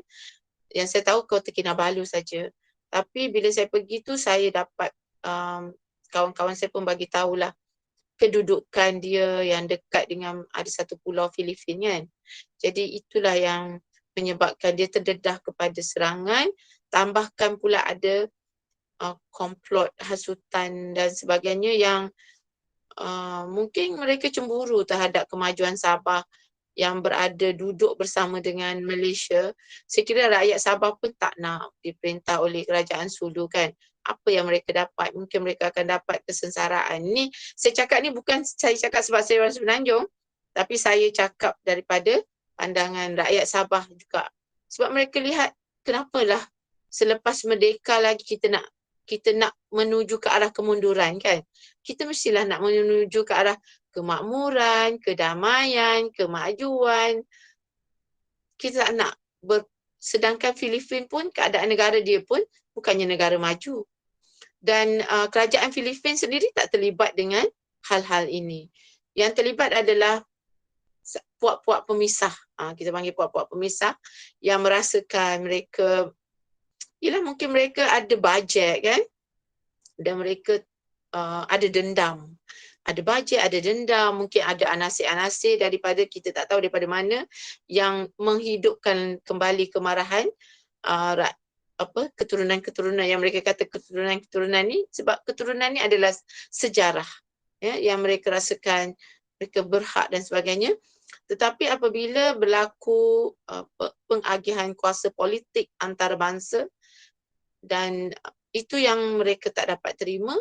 Yang saya tahu Kota Kinabalu saja. Tapi bila saya pergi tu saya dapat kawan-kawan saya pun bagi tahulah kedudukan dia yang dekat dengan ada satu pulau Filipin kan. Jadi itulah yang menyebabkan dia terdedah kepada serangan. Tambahkan pula ada komplot, hasutan dan sebagainya yang mungkin mereka cemburu terhadap kemajuan Sabah yang berada duduk bersama dengan Malaysia. Saya kira rakyat Sabah pun tak nak diperintah oleh kerajaan Sulu kan. Apa yang mereka dapat? Mungkin mereka akan dapat kesengsaraan. Ni saya cakap ni bukan saya cakap sebab saya orang Semenanjung, tapi saya cakap daripada pandangan rakyat Sabah juga. Sebab mereka lihat kenapalah selepas merdeka lagi kita nak menuju ke arah kemunduran kan. Kita mestilah nak menuju ke arah kemakmuran, kedamaian, kemajuan. Kita tak nak sedangkan Filipin pun keadaan negara dia pun bukannya negara maju. Dan kerajaan Filipin sendiri tak terlibat dengan hal-hal ini. Yang terlibat adalah puak-puak pemisah. Kita panggil puak-puak pemisah yang merasakan mereka, yelah mungkin mereka ada bajet kan. Dan mereka ada dendam. Ada bajet, ada dendam, mungkin ada anasir-anasir daripada kita tak tahu daripada mana yang menghidupkan kembali kemarahan keturunan-keturunan yang mereka kata keturunan-keturunan ni, sebab keturunan ni adalah sejarah ya, yang mereka rasakan mereka berhak dan sebagainya. Tetapi apabila berlaku pengagihan kuasa politik antarabangsa dan itu yang mereka tak dapat terima,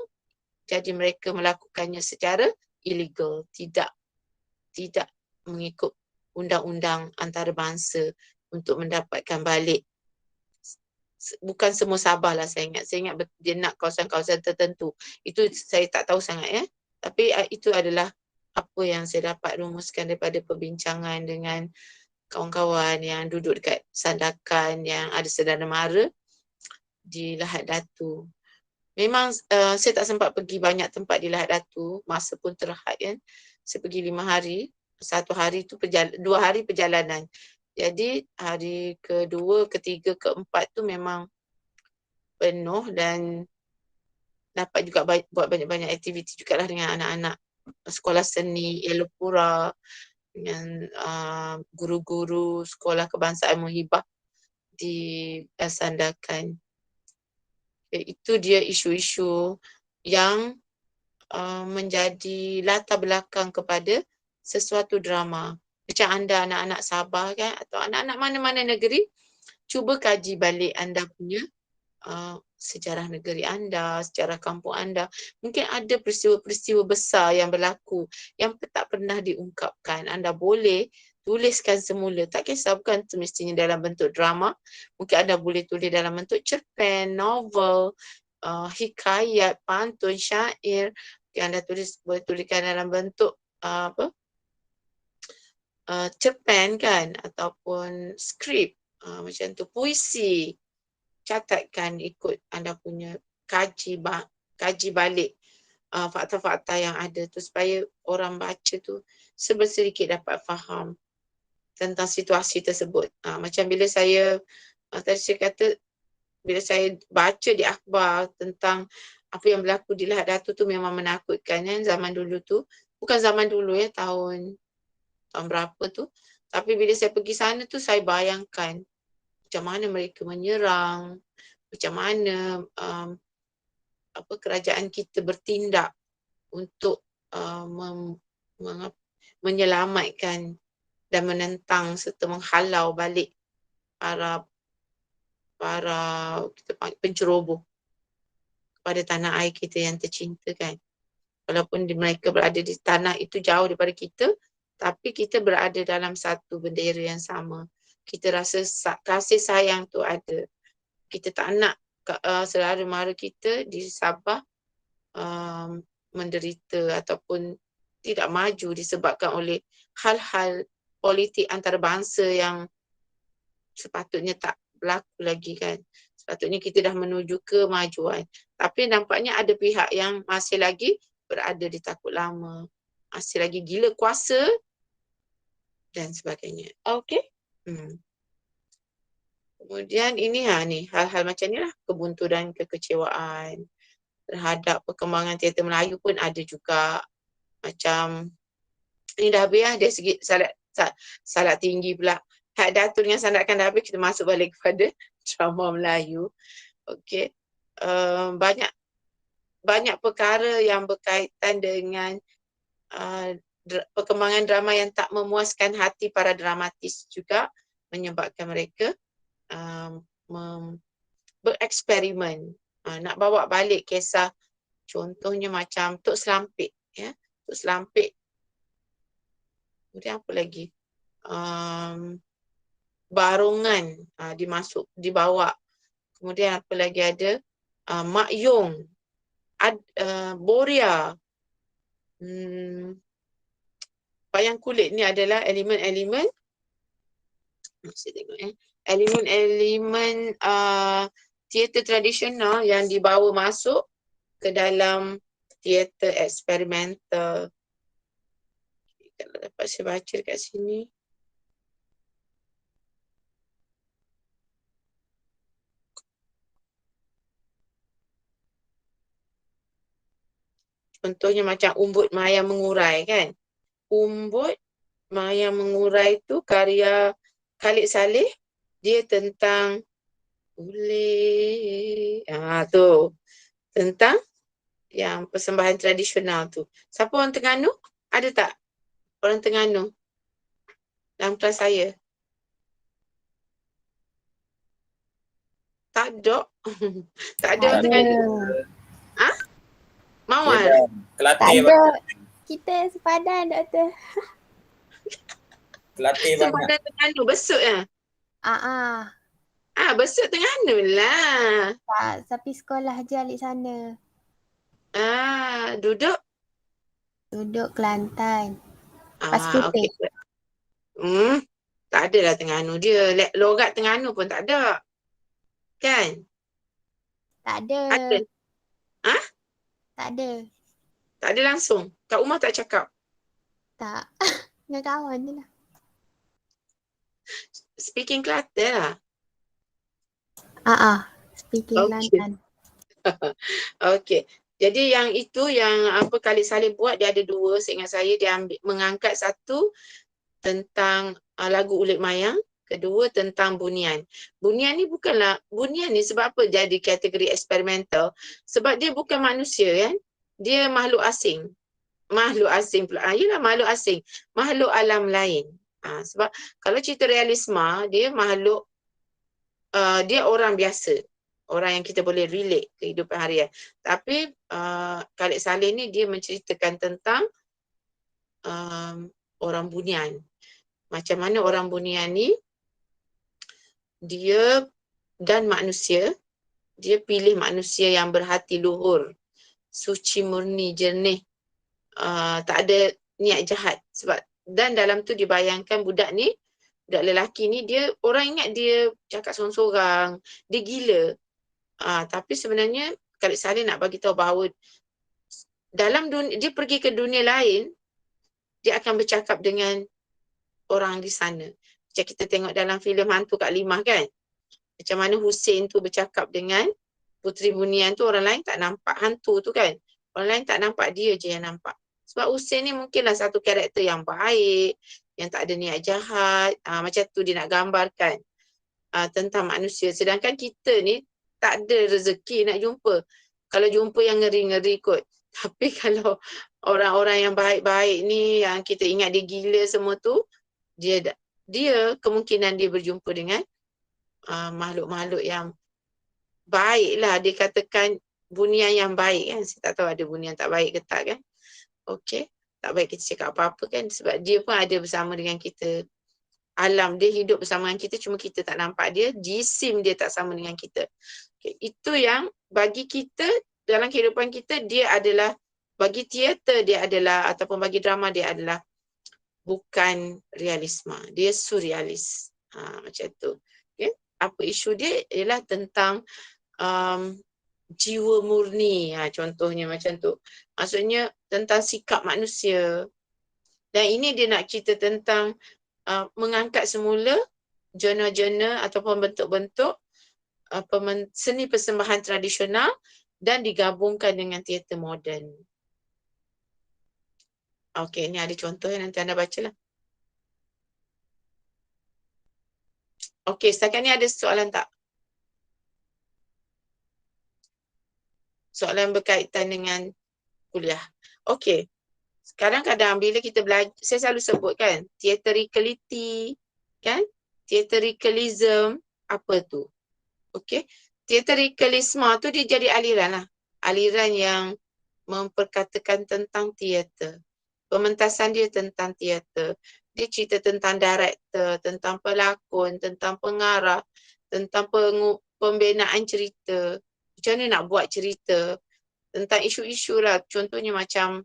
jadi mereka melakukannya secara illegal, tidak mengikut undang-undang antarabangsa untuk mendapatkan balik. Bukan semua Sabah lah saya ingat dia nak kawasan-kawasan tertentu. Itu saya tak tahu sangat ya. Tapi itu adalah apa yang saya dapat rumuskan daripada perbincangan dengan kawan-kawan yang duduk dekat Sandakan yang ada Serdana Mara di Lahad Datu. Memang saya tak sempat pergi banyak tempat di Lahad Datu, masa pun terhad kan. Saya pergi 5 hari, 1 hari tu 2 hari perjalanan. Jadi hari kedua, ketiga, keempat tu memang penuh dan dapat juga buat banyak-banyak aktiviti juga lah dengan anak-anak sekolah seni Elopura, dengan guru-guru sekolah kebangsaan Muhibah di Sandakan. Itu dia isu-isu yang menjadi latar belakang kepada sesuatu drama. Macam anda anak-anak Sabah kan, atau anak-anak mana-mana negeri, cuba kaji balik anda punya sejarah negeri anda, sejarah kampung anda. Mungkin ada peristiwa-peristiwa besar yang berlaku yang tak pernah diungkapkan. Anda boleh tuliskan semula. Tak kisah, bukan semestinya dalam bentuk drama. Mungkin anda boleh tulis dalam bentuk cerpen, novel, hikayat, pantun, syair. Mungkin anda boleh tuliskan dalam bentuk cerpen kan, ataupun skrip macam tu, puisi. Catatkan ikut anda punya kaji balik fakta-fakta yang ada tu supaya orang baca tu sedikit dapat faham tentang situasi tersebut. Macam bila saya tadi saya kata, bila saya baca di akhbar tentang apa yang berlaku di Lahad Datu tu memang menakutkan kan zaman dulu tu. Bukan zaman dulu ya, tahun berapa tu, Tapi bila saya pergi sana tu saya bayangkan macam mana mereka menyerang, macam mana kerajaan kita bertindak untuk menyelamatkan dan menentang serta menghalau balik para kita panggil penceroboh kepada tanah air kita yang tercinta kan. Walaupun mereka berada di tanah itu jauh daripada kita, tapi kita berada dalam satu bendera yang sama. Kita rasa kasih sayang tu ada. Kita tak nak saudara mara kita di Sabah menderita ataupun tidak maju disebabkan oleh hal-hal politik antarabangsa yang sepatutnya tak berlaku lagi kan. Sepatutnya kita dah menuju kemajuan. Tapi nampaknya ada pihak yang masih lagi berada di takut lama. Masih lagi gila kuasa dan sebagainya. Okey. Kemudian ini ni hal-hal macam ni lah. Kebunturan, kekecewaan terhadap perkembangan teater Melayu pun ada juga. Macam ini dah habis lah dari segi salat tinggi pula. Hak Datuk dengan sandatkan dah habis, kita masuk balik kepada drama Melayu. Okey. Banyak perkara yang berkaitan dengan perkembangan drama yang tak memuaskan hati para dramatis juga menyebabkan mereka bereksperimen. Nak bawa balik kisah contohnya macam Tok Selampit. Ya? Tok Selampit. Kemudian apa lagi? Barongan dibawa. Kemudian apa lagi ada? Mak Yong. Boria. Wayang kulit ni adalah elemen-elemen elemen-elemen teater tradisional yang dibawa masuk ke dalam teater eksperimental. Kalau dapat saya baca dekat sini. Contohnya macam Umbut Mayang Mengurai kan. Umbut Mayang Mengurai tu karya Khalid Saleh. Dia tentang tu. Tentang yang persembahan tradisional tu. Siapa orang Terengganu? Ada tak orang Terengganu dalam kelas saya? Tak ada. Tak ada orang Terengganu. Mawar? Tak Kelatih ada. Kita sepadan, Doktor. Kelatih banyak. Sepadan Terengganu, besut ya? Besut Terengganu lah. Tak, tapi sekolah je alik sana. Duduk? Duduk Kelantan. Pas putih. Okay. Tak adalah Terengganu dia. Logat Terengganu pun tak ada. Kan? Tak ada. Ada? Tak ada. Tak ada langsung? Kat rumah tak cakap? Tak. Dengan kawan je lah. Speaking Kelantan lah? Speaking Okay. Kelantan. Okay. Jadi yang itu yang Khalid Saleh buat, dia ada dua seingat saya. Dia mengangkat satu tentang lagu Ulit Mayang. Kedua tentang bunian. Bunian ni sebab apa jadi kategori eksperimental? Sebab dia bukan manusia kan? Dia makhluk asing. Makhluk asing pula. Yelah makhluk asing. Makhluk alam lain. Sebab kalau cerita realisme, dia makhluk, dia orang biasa. Orang yang kita boleh relate kehidupan harian. Tapi Khalid Saleh ni dia menceritakan tentang orang bunian. Macam mana orang bunian ni dia dan manusia, dia pilih manusia yang berhati luhur, suci, murni, jernih, tak ada niat jahat. Sebab dan dalam tu dibayangkan budak lelaki ni, dia orang ingat dia cakap sorang-sorang, dia gila. Tapi sebenarnya Khalid Saleh nak bagi tahu bahawa dalam dunia, dia pergi ke dunia lain, dia akan bercakap dengan orang di sana. Macam kita tengok dalam filem Hantu Kak Limah kan. Macam mana Hussein tu bercakap dengan Puteri Bunian tu, orang lain tak nampak hantu tu kan. Orang lain tak nampak, dia je yang nampak. Sebab Husin ni mungkinlah satu karakter yang baik, yang tak ada niat jahat. Macam tu dia nak gambarkan tentang manusia. Sedangkan kita ni tak ada rezeki nak jumpa. Kalau jumpa yang ngeri-ngeri kot. Tapi kalau orang-orang yang baik-baik ni, yang kita ingat dia gila semua tu, dia kemungkinan dia berjumpa dengan makhluk-makhluk yang baik lah. Dia katakan bunian yang baik kan. Saya tak tahu ada bunian tak baik ke tak kan. Okey. Tak baik kita cakap apa-apa kan. Sebab dia pun ada bersama dengan kita. Alam dia hidup bersama dengan kita, cuma kita tak nampak dia. Jisim dia tak sama dengan kita. Okay. Itu yang bagi kita, dalam kehidupan kita, dia adalah, bagi teater dia adalah, ataupun bagi drama dia adalah bukan realisme. Dia surrealis. Macam tu. Okay. Apa isu dia ialah tentang jiwa murni, contohnya macam tu. Maksudnya tentang sikap manusia. Dan ini dia nak cerita tentang mengangkat semula genre-genre ataupun bentuk-bentuk seni persembahan tradisional dan digabungkan dengan teater moden. Okey, ini ada contoh yang nanti anda bacalah. Okey, setakat ni ada soalan tak? Soalan berkaitan dengan kuliah. Okey. Kadang-kadang bila kita belajar, saya selalu sebutkan theatricality, kan? Theatricalism, apa tu? Okey. Theatricalisme tu dia jadi aliran lah. Aliran yang memperkatakan tentang teater. Pementasan dia tentang teater. Dia cerita tentang director, tentang pelakon, tentang pengarah, tentang pembinaan cerita. Macam mana nak buat cerita. Tentang isu-isu lah. Contohnya macam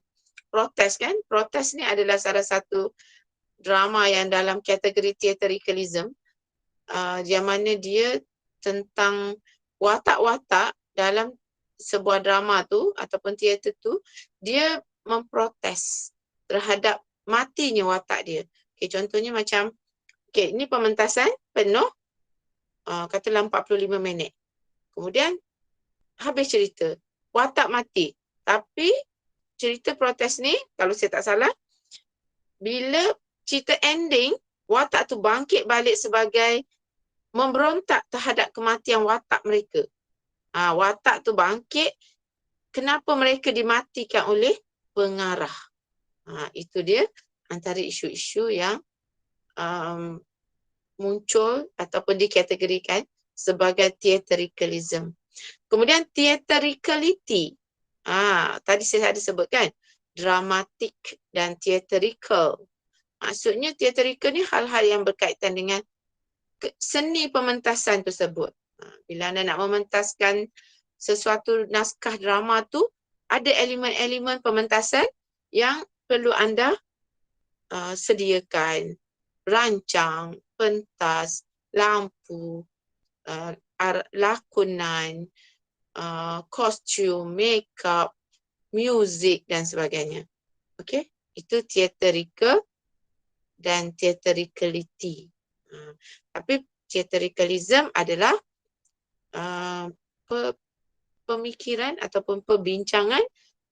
Protes kan. Protes ni adalah salah satu drama yang dalam kategori theatricalism. Yang mana dia tentang watak-watak dalam sebuah drama tu ataupun teater tu, dia memprotes terhadap matinya watak dia. Okay, contohnya macam, okay, ini pementasan penuh, katalah 45 minit. Kemudian habis cerita, watak mati. Tapi cerita protes ni, kalau saya tak salah, bila cerita ending, watak tu bangkit balik sebagai memberontak terhadap kematian watak mereka. Watak tu bangkit, kenapa mereka dimatikan oleh pengarah. Itu dia antara isu-isu yang muncul ataupun dikategorikan sebagai theatricalism. Kemudian theatricality. Tadi saya ada sebutkan dramatik dan theatrical. Maksudnya theatrical ni hal-hal yang berkaitan dengan seni pementasan tersebut. Bila anda nak mementaskan sesuatu naskah drama tu, ada elemen-elemen pementasan yang perlu anda sediakan. Rancang, pentas, lampu, lakonan, kostum, makeup, muzik dan sebagainya. Okey, itu theatrical dan theatricality. Tapi theatricalism adalah pemikiran ataupun perbincangan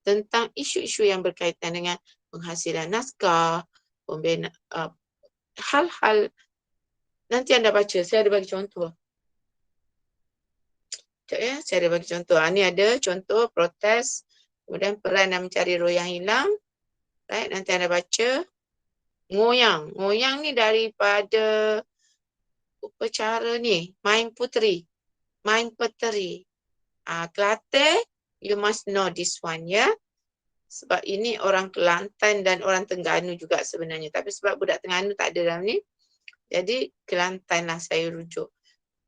tentang isu-isu yang berkaitan dengan penghasilan naskah, hal-hal. Nanti anda baca, saya ada bagi contoh. Sekejap ya, saya ada bagi contoh. Ni ada contoh protes, kemudian peran dan mencari roh yang hilang. Right, nanti anda baca. Ngoyang. Ngoyang ni daripada upacara ni, Main Puteri. Main Peteri. Kelantan, you must know this one ya. Sebab ini orang Kelantan dan orang Terengganu juga sebenarnya. Tapi sebab budak Terengganu tak ada dalam ni, jadi Kelantan lah saya rujuk.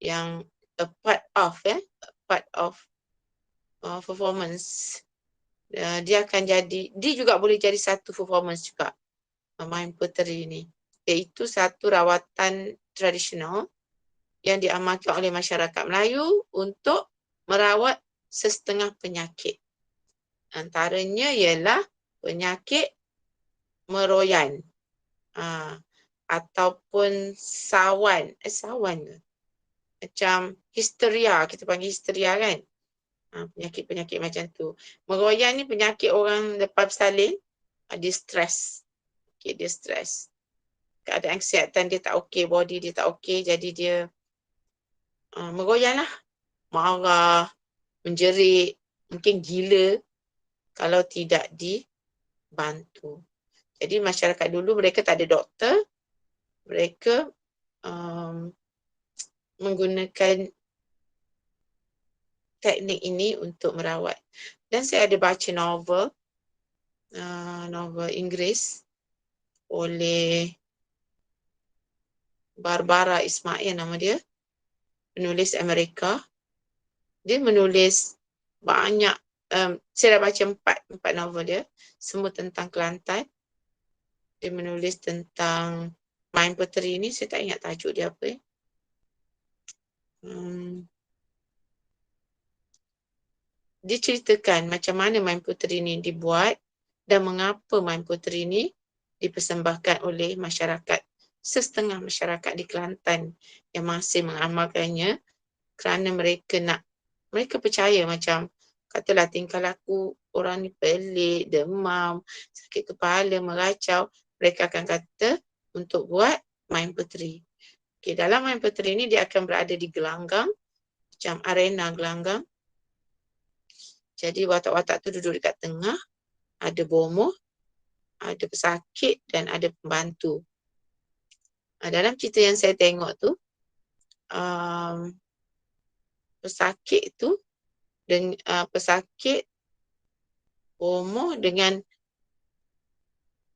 Yang a part of performance. Dia akan jadi, dia juga boleh jadi satu performance juga. Main Puteri ni. Iaitu satu rawatan tradisional yang diamalkan oleh masyarakat Melayu untuk merawat sesetengah penyakit. Antaranya ialah penyakit meroyan. Ataupun sawan. Sawan ke? Macam histeria, kita panggil histeria kan. Penyakit-penyakit macam tu. Meroyan ni penyakit orang lepas bersalin. dia stres. Okay, dia stres. Keadaan kesihatan dia tak okey, body dia tak okey, jadi dia meroyan lah. Marah, menjerit, mungkin gila kalau tidak dibantu. Jadi masyarakat dulu mereka tak ada doktor, mereka menggunakan teknik ini untuk merawat. Dan saya ada baca novel, novel Inggeris oleh Barbara Ismail nama dia, penulis Amerika. Dia menulis banyak, saya dah baca empat novel dia, semua tentang Kelantan. Dia menulis tentang Main Puteri ni, saya tak ingat tajuk dia apa. Dia ceritakan macam mana Main Puteri ni dibuat dan mengapa Main Puteri ni dipersembahkan oleh masyarakat, setengah masyarakat di Kelantan yang masih mengamalkannya kerana mereka percaya macam katalah tingkah laku orang ni pelik, demam, sakit kepala, meracau, mereka akan kata untuk buat Main Puteri. Okay, dalam Main Puteri ni dia akan berada di gelanggang, macam arena gelanggang. Jadi watak-watak tu duduk dekat tengah, ada bomoh, ada pesakit dan ada pembantu. Dalam cerita yang saya tengok tu, pesakit tu, pesakit bomoh dengan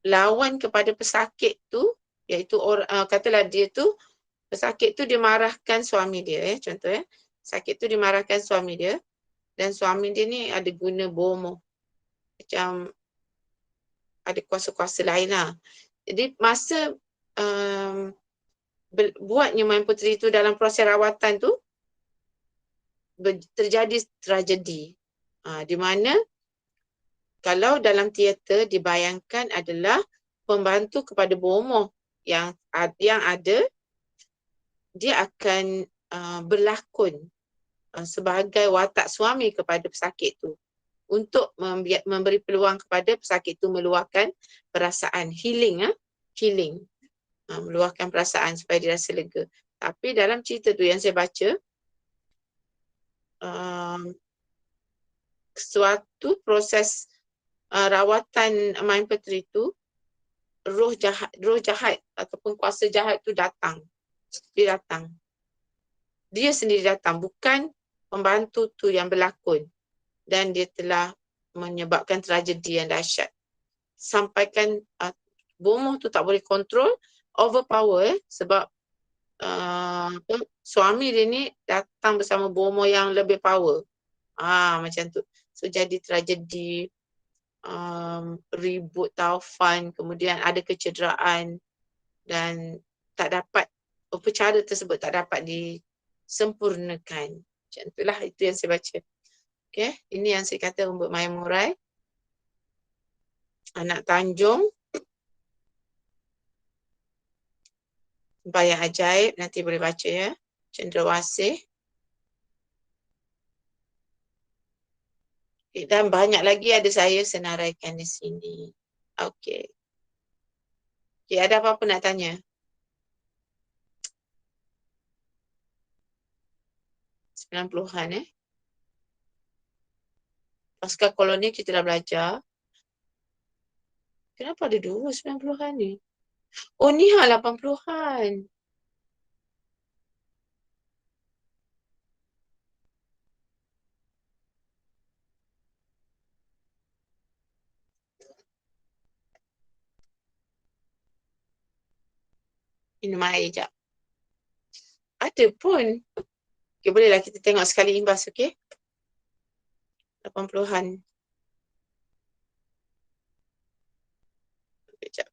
lawan kepada pesakit tu, iaitu katalah dia tu, pesakit tu dia marahkan suami dia, contoh pesakit tu dimarahkan suami dia, dan suami dia ni ada guna bomoh, macam ada kuasa-kuasa lain lah. Jadi masa buatnya Main Puteri tu, dalam proses rawatan tu terjadi tragedi, di mana kalau dalam teater dibayangkan adalah pembantu kepada bomoh yang ada, dia akan berlakon sebagai watak suami kepada pesakit tu untuk memberi peluang kepada pesakit tu meluahkan perasaan, healing, meluahkan perasaan supaya dia rasa lega. Tapi dalam cerita tu yang saya baca, suatu proses rawatan Main Puteri tu, roh jahat ataupun kuasa jahat tu datang. Dia sendiri datang, bukan pembantu tu yang berlakon, dan dia telah menyebabkan tragedi yang dahsyat. Sampaikan bomoh tu tak boleh kontrol, overpower, sebab suami dia ni datang bersama bomoh yang lebih power. Macam tu. So jadi tragedi, ribut taufan, kemudian ada kecederaan dan tak dapat, upacara tersebut tak dapat disempurnakan. Macam itulah, itu yang saya baca. Okay, ini yang saya kata Umbut Mayang Murai, Anak Tanjung, Bayang Ajaib, nanti boleh baca ya, Cendrawasih. Dan banyak lagi ada saya senaraikan di sini. Okey. Okay, ada apa-apa nak tanya? 90-an Pasca kolonial kita dah belajar. Kenapa ada dua 90-an ni? Oh, ni 80-an. Minum air sekejap. Ada pun. Okay, bolehlah kita tengok sekali imbas, okey? 80-an. Sekejap.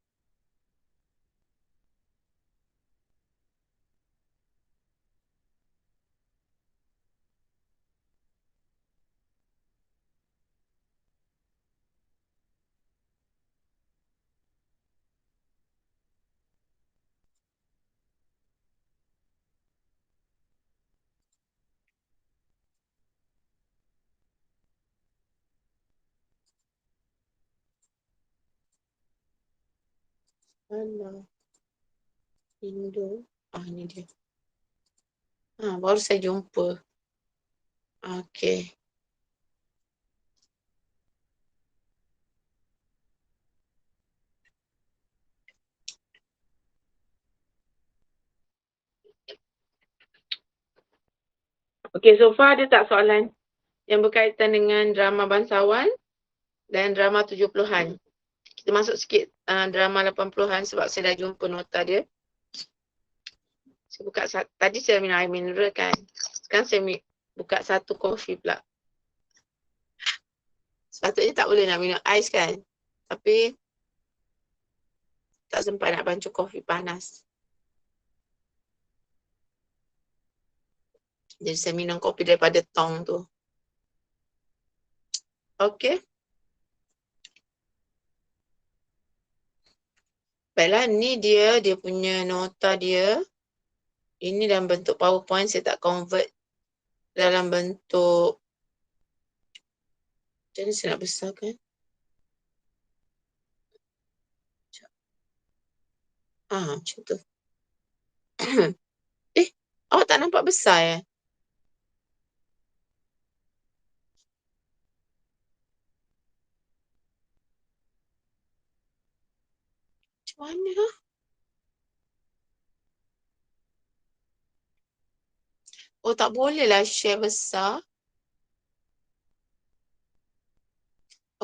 Alah. Indo. Ni dia. Baru saya jumpa. Okey. Okey, so far ada tak soalan yang berkaitan dengan drama bangsawan dan drama 70-an? Kita masuk sikit drama 80-an sebab saya dah jumpa nota dia. Saya buka tadi saya minum air mineral kan. Sekarang saya buka satu kopi pula. Sepatutnya tak boleh nak minum ais kan. Tapi tak sempat nak bancuh kopi panas. Jadi saya minum kopi daripada tong tu. Okey. Baiklah, ni dia punya nota dia. Ini dalam bentuk PowerPoint, saya tak convert dalam bentuk. Macam ni saya nak besarkan. Macam tu. Awak tak nampak besar ya? Macam mana? Oh, tak boleh lah share besar.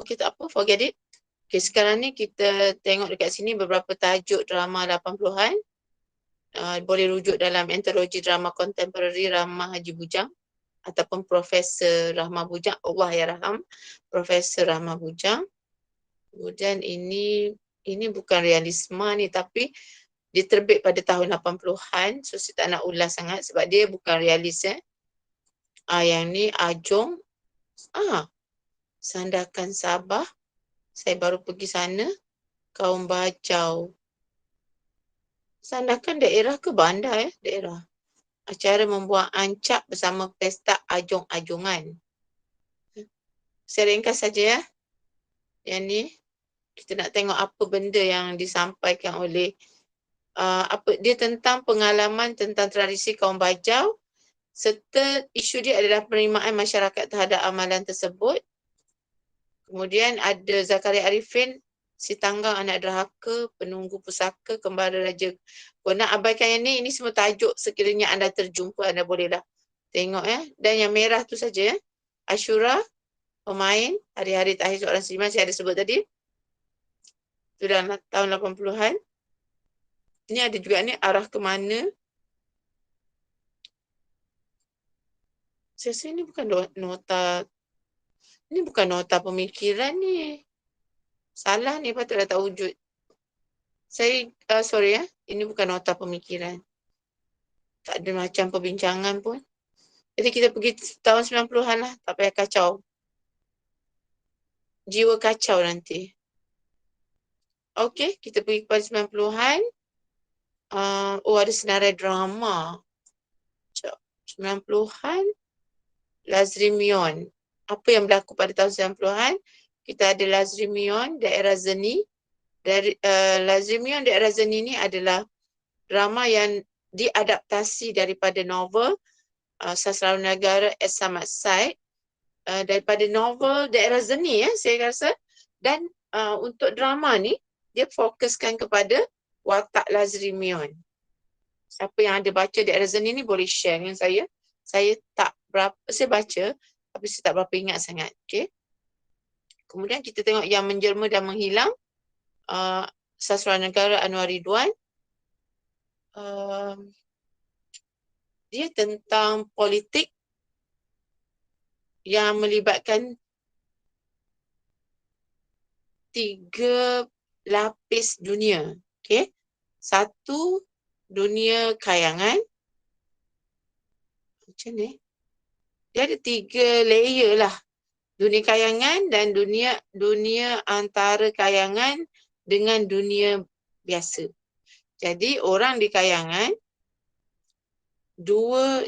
Okey, tak apa, forget it. Okey, sekarang ni kita tengok dekat sini beberapa tajuk drama 80-an. Boleh rujuk dalam antologi drama kontemporari Rahma Haji Bujang ataupun Profesor Rahma Bujang, Allahyarham Profesor Rahma Bujang. Kemudian ini bukan realisme ni, tapi dia terbit pada tahun 80-an, so saya tak nak ulas sangat sebab dia bukan realis. Yang ni Ajong, Sandakan Sabah, saya baru pergi sana. Kaum Bajau, Sandakan daerah ke bandar ya? Daerah. Acara membuat ancak bersama pesta ajong-ajongan. Saya ringkas saja ya. Yang ni kita nak tengok apa benda yang disampaikan oleh dia tentang pengalaman tentang tradisi kaum Bajau serta isu dia adalah penerimaan masyarakat terhadap amalan tersebut. Kemudian ada Zakaria Arifin, si tanggang anak derhaka, penunggu pusaka, kembara raja. Kau nak abaikan yang ni, ini semua tajuk sekiranya anda terjumpa, anda bolehlah tengok ya. Dan yang merah tu saja ya. Ashura, pemain, hari-hari takhir seorang seniman, saya ada sebut tadi. Itu dalam tahun 80-an. Ini ada juga ni, arah ke mana. Saya rasa ini bukan nota, ini bukan nota pemikiran ni. Salah ni, patutlah tak wujud. Saya, sorry ya, ini bukan nota pemikiran. Tak ada macam perbincangan pun. Jadi kita pergi tahun 90-an lah, tak payah kacau. Jiwa kacau nanti. Okey, kita pergi kepada 90-an. Ada senarai drama. 90-an, Lazrimion. Apa yang berlaku pada tahun 90-an? Kita ada Lazrimion, daerah Zeni. Lazrimion, daerah Zeni ni adalah drama yang diadaptasi daripada novel Sastrawan Negara S. Samad Said, daripada novel daerah Zeni ya, saya rasa. Dan untuk drama ni, dia fokuskan kepada watak Lazrimion. Siapa yang ada baca daerah Zeni ni boleh share dengan saya. Saya baca, tapi saya tak berapa ingat sangat. Okay. Kemudian kita tengok yang menjelma dan menghilang, Sastrawan Negara Anwar Ridwan. Dia tentang politik yang melibatkan 3 lapis dunia. Okay. 1, dunia kayangan. Macam ni. Dia ada 3 layer lah. Dunia kayangan dan dunia antara kayangan dengan dunia biasa. Jadi orang di kayangan dua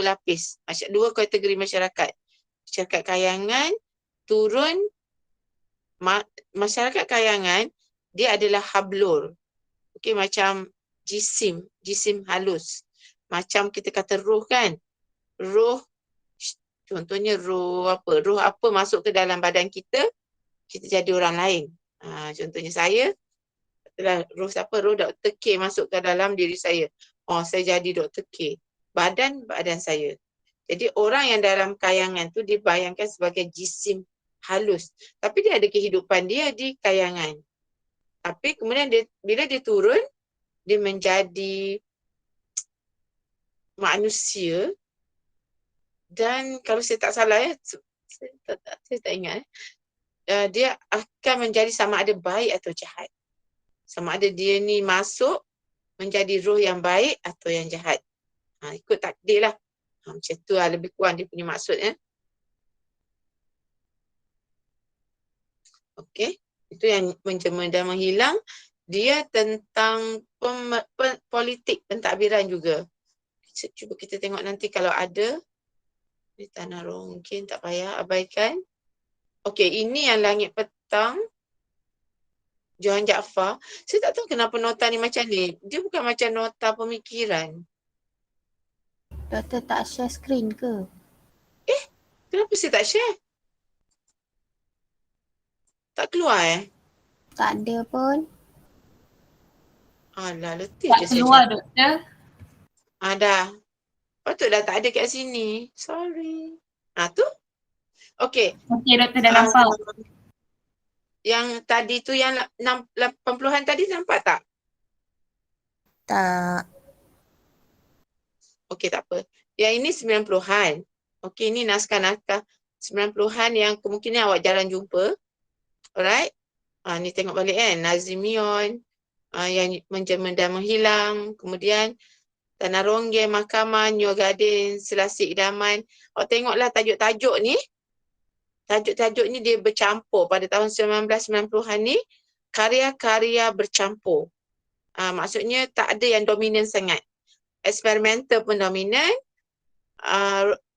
lapis, 2 kategori masyarakat. Masyarakat kayangan turun, masyarakat kayangan dia adalah hablur. Okey, macam jisim halus. Macam kita kata roh kan. Roh, contohnya roh apa masuk ke dalam badan kita jadi orang lain. Contohnya saya, roh siapa? Roh Dr. K masuk ke dalam diri saya. Saya jadi Dr. K. Badan saya. Jadi orang yang dalam kayangan tu dibayangkan sebagai jisim halus. Tapi dia ada kehidupan dia di kayangan. Tapi kemudian bila dia turun, dia menjadi manusia. Dan kalau saya tak salah saya tak ingat. Dia akan menjadi sama ada baik atau jahat. Sama ada dia ni masuk menjadi roh yang baik atau yang jahat. Ikut takdir lah. Macam tu lah lebih kurang dia punya maksud. Okey. Itu yang menjema dan menghilang. Dia tentang politik pentadbiran juga. Cuba kita tengok nanti kalau ada. Di Tanah Rongkin, tak payah abaikan. Okey, ini yang Langit Petang. Johan Jaafar. Saya tak tahu kenapa nota ni macam ni. Dia bukan macam nota pemikiran. Doktor tak share screen ke? Kenapa saya tak share? Tak keluar Tak ada pun. Alah, letih Tak je saya keluar cakap. doktor. Dah. Patutlah tak ada kat sini. Sorry. Tu. Okey. Okey doktor dah nampak. Yang tadi tu yang 80-an tadi nampak tak? Tak. Okey, tak apa. Yang ini 90-an. Okey, ini naskah-naskah 90-an yang kemungkinan awak jarang jumpa. Alright? Ni tengok balik kan. Nazimion. Yang menjema dan menghilang. Kemudian Tanah Ronggeng, Mahkamah, Nyo Garden, Selasih Idaman. Awak tengoklah tajuk-tajuk ni. Tajuk-tajuk ni dia bercampur pada tahun 1990-an ni. Karya-karya bercampur. Maksudnya tak ada yang dominan sangat. Eksperimental pun dominan.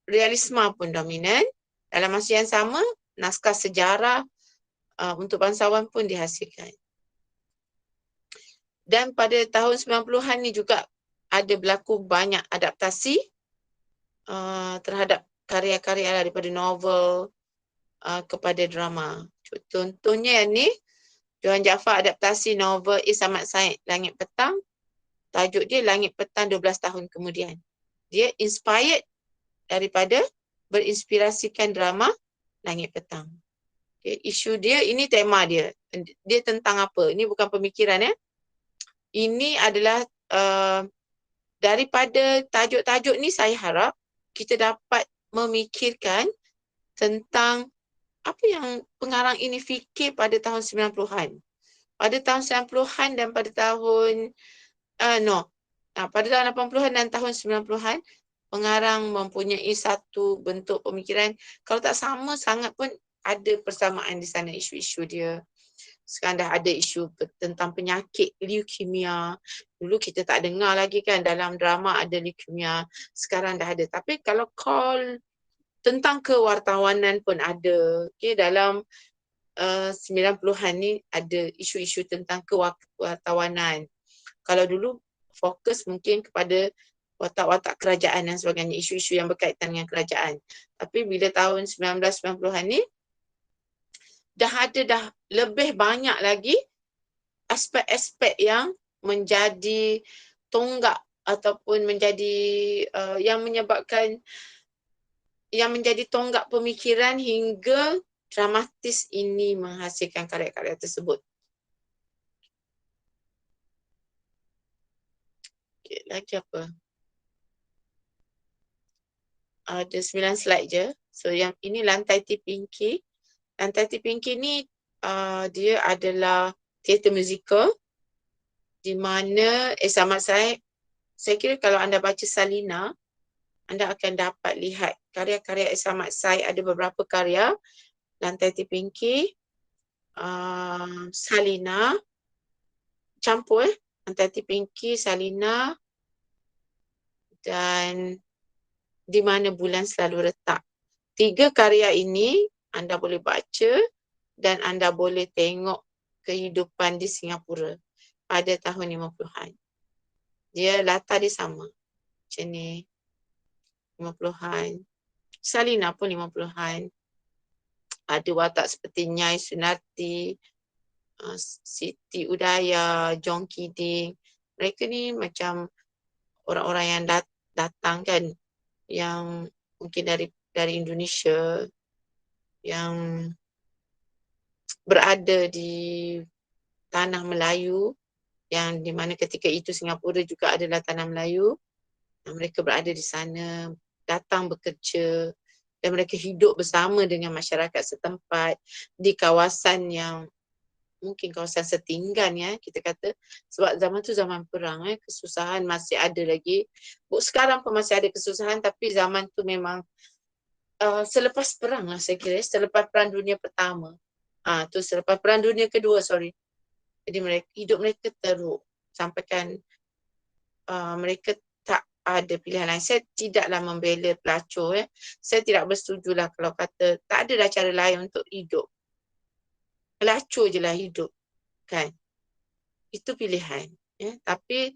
Realisme pun dominan. Dalam masa yang sama, naskah sejarah untuk bangsawan pun dihasilkan. Dan pada tahun 90-an ni juga ada berlaku banyak adaptasi terhadap karya-karya daripada novel kepada drama. Contohnya yang ni, Johan Jaafar adaptasi novel Samad Said, Langit Petang. Tajuk dia Langit Petang 12 tahun kemudian. Dia inspired daripada berinspirasikan drama Langit Petang. Okay, isu dia, ini tema dia. Dia tentang apa? Ini bukan pemikiran Ini adalah daripada tajuk-tajuk ni saya harap kita dapat memikirkan tentang apa yang pengarang ini fikir pada tahun 90-an. Pada tahun 90-an dan pada tahun pada tahun 80-an dan tahun 90-an pengarang mempunyai satu bentuk pemikiran, kalau tak sama sangat pun ada persamaan di sana isu-isu dia. Sekarang dah ada isu tentang penyakit leukemia. Dulu kita tak dengar lagi kan dalam drama ada leukemia. Sekarang dah ada. Tapi kalau call tentang kewartawanan pun ada. Okay, dalam 90-an ni ada isu-isu tentang kewartawanan. Kalau dulu fokus mungkin kepada watak-watak kerajaan dan sebagainya. Isu-isu yang berkaitan dengan kerajaan. Tapi bila tahun 1990-an ni, dah lebih banyak lagi aspek-aspek yang menjadi tonggak ataupun menjadi yang menyebabkan yang menjadi tonggak pemikiran hingga dramatis ini menghasilkan karya-karya tersebut. Okay, lagi apa? Ada 9 slide je. So yang ini Lantai Ti Pinky. Lantai Ti Pinky ni dia adalah teater musikal di mana Samad Said, saya kira kalau anda baca Salina, anda akan dapat lihat karya-karya Samad Said. Ada beberapa karya, Lantai Ti Pinky, Salina, campur Lantai Ti Pinky, Salina dan Di Mana Bulan Selalu Retak. 3 karya ini anda boleh baca dan anda boleh tengok kehidupan di Singapura pada tahun 50-an. Dia latar dia sama. Macam ni. 50-an. Salina pun 50-an. Ada watak seperti Nyai Sunarti, Siti Udaya, John Kiding. Mereka ni macam orang-orang yang datang kan, yang mungkin dari Indonesia, yang berada di tanah Melayu, yang di mana ketika itu Singapura juga adalah tanah Melayu. Mereka berada di sana, datang bekerja, dan mereka hidup bersama dengan masyarakat setempat di kawasan yang mungkin kawasan setinggan ya, kita kata. Sebab zaman tu zaman perang, kesusahan masih ada lagi. Sekarang pun masih ada kesusahan, tapi zaman tu memang selepas perang lah saya kira, selepas Perang Dunia Pertama. Tu selepas Perang Dunia Kedua, sorry. Jadi hidup mereka teruk. Sampaikan mereka tak ada pilihan lain. Saya tidaklah membela pelacur. Saya tidak bersetujulah kalau kata tak ada dah cara lain untuk hidup. Pelacur je lah hidup. Kan? Itu pilihan. Tapi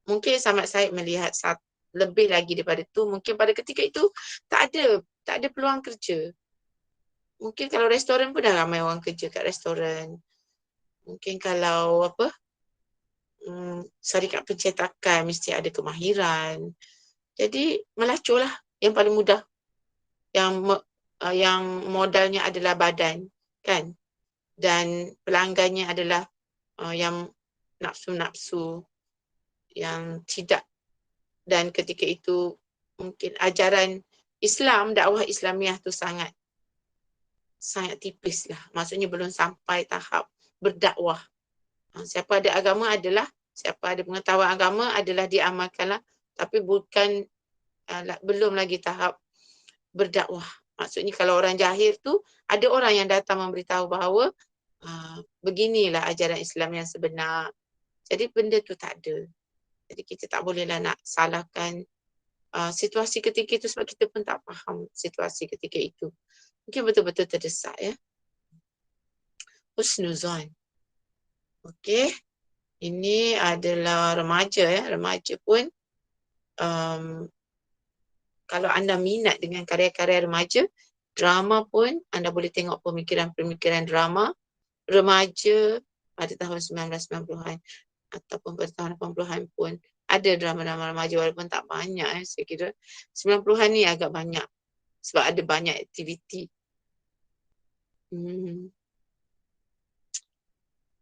mungkin Samad Said melihat lebih lagi daripada tu. Mungkin pada ketika itu tak ada peluang kerja. Mungkin kalau restoran pun dah ramai orang kerja kat restoran. Mungkin kalau syarikat pencetakan mesti ada kemahiran. Jadi melacur lah yang paling mudah. Yang modalnya adalah badan, kan? Dan pelanggannya adalah yang nafsu-nafsu yang tidak. Dan ketika itu mungkin ajaran Islam, dakwah Islamiah tu sangat tipis lah. Maksudnya belum sampai tahap berdakwah. Siapa ada agama adalah, siapa ada pengetahuan agama adalah diamalkanlah, tapi bukan belum lagi tahap berdakwah. Maksudnya kalau orang jahil tu, ada orang yang datang memberitahu bahawa beginilah ajaran Islam yang sebenar. Jadi benda tu tak ada. Jadi kita tak bolehlah nak salahkan situasi ketika itu, sebab kita pun tak faham situasi ketika itu. Mungkin betul-betul terdesak ya. Husnuzan. Okey. Ini adalah remaja ya. Remaja pun kalau anda minat dengan karya-karya remaja, drama pun anda boleh tengok pemikiran-pemikiran drama remaja pada tahun 1990-an ataupun pada tahun 80-an pun ada drama-drama remaja, walaupun tak banyak saya kira. 90-an ni agak banyak sebab ada banyak aktiviti.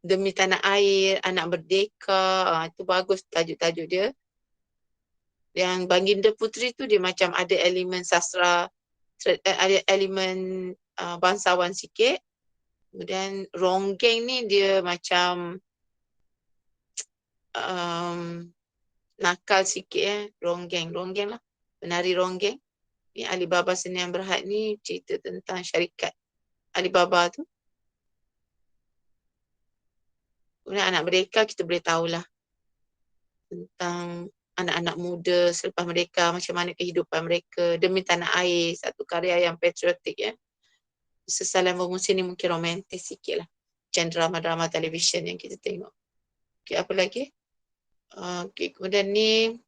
Demi Tanah Air, Anak Merdeka, itu bagus tajuk-tajuk dia. Yang Baginda Puteri tu dia macam ada elemen sastra, ada elemen bangsawan sikit. Kemudian Ronggeng ni dia macam nakal sikit Ronggeng lah, penari Ronggeng. Ni Alibaba Senian Berhad ni cerita tentang syarikat Alibaba tu. Kemudian Anak Merdeka kita boleh tahulah tentang anak-anak muda selepas mereka, macam mana kehidupan mereka. Demi Tanah Air, satu karya yang patriotik ya. Sesalan Bermusim ni mungkin romantis sikit lah. Macam drama-drama televisyen yang kita tengok. Okay, apa lagi? Okay, kemudian ni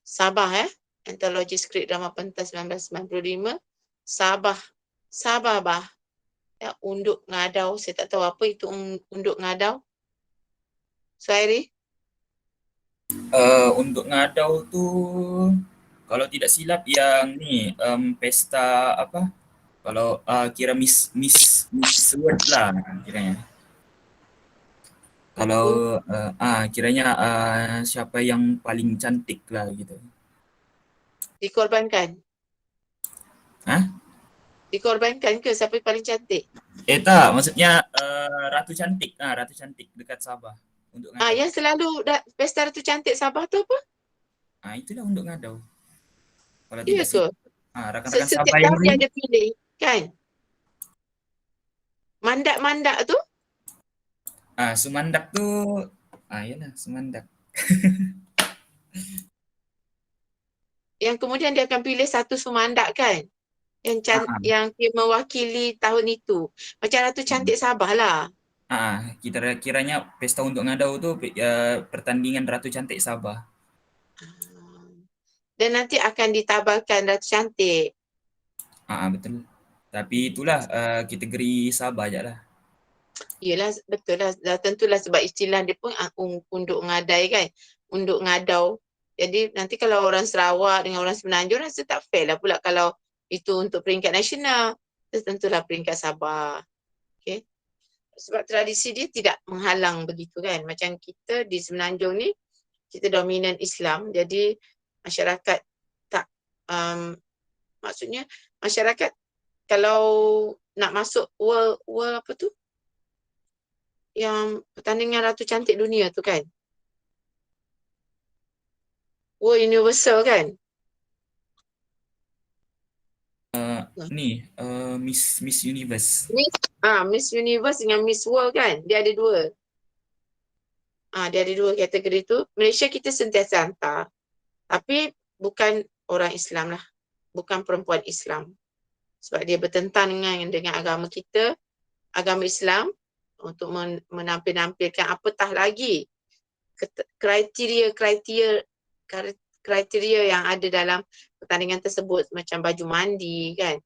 Sabah antologi skrip drama pentas 1995. Sabah bah. Ya, Unduk Ngadau. Saya tak tahu apa itu Unduk Ngadau. Suhairi? Untuk ngadau tu kalau tidak silap yang ni pesta apa? Kalau kira Miss World lah kiranya. Kalau kiranya siapa yang paling cantik lah gitu. Dikorbankan? Dikorbankan ke siapa yang paling cantik? Tak, maksudnya Ratu Cantik. Ratu Cantik dekat Sabah. Untuk ngadau. Yang selalu pesta Ratu Cantik Sabah tu apa? Itulah untuk ngadau. Kalau Ya tidak ke? rakan-rakan Setiap Sabah yang tahun dia ada pilih, kan? Mandak-mandak tu? Sumandak tu, yalah Sumandak. Yang kemudian dia akan pilih satu sumandak kan? Yang dia mewakili tahun itu. Macam Ratu Cantik Sabah lah. Kiranya pesta untuk ngadau tu pertandingan Ratu Cantik Sabah. Dan nanti akan ditabarkan Ratu Cantik. Betul. Tapi itulah kategori Sabah je lah. Yelah, betul lah. Dah tentulah sebab istilah dia pun unduk ngadai kan. Unduk ngadau. Jadi nanti kalau orang Sarawak dengan orang Semenanjung rasa tak fair lah pula kalau itu untuk peringkat nasional. Tentulah peringkat Sabah. Okay. Sebab tradisi dia tidak menghalang begitu kan. Macam kita di Semenanjung ni, kita dominan Islam. Jadi masyarakat tak, maksudnya masyarakat kalau nak masuk world apa tu? Yang pertandingan Ratu Cantik Dunia tu kan. World Universal kan. Miss Universe. Miss Universe dengan Miss World kan. Dia ada dua. Dia ada dua kategori tu. Malaysia kita sentiasa hantar. Tapi bukan orang Islam lah. Bukan perempuan Islam. Sebab dia bertentang dengan agama kita. Agama Islam. Untuk menampilkan apatah lagi kriteria yang ada dalam pertandingan tersebut, macam baju mandi kan,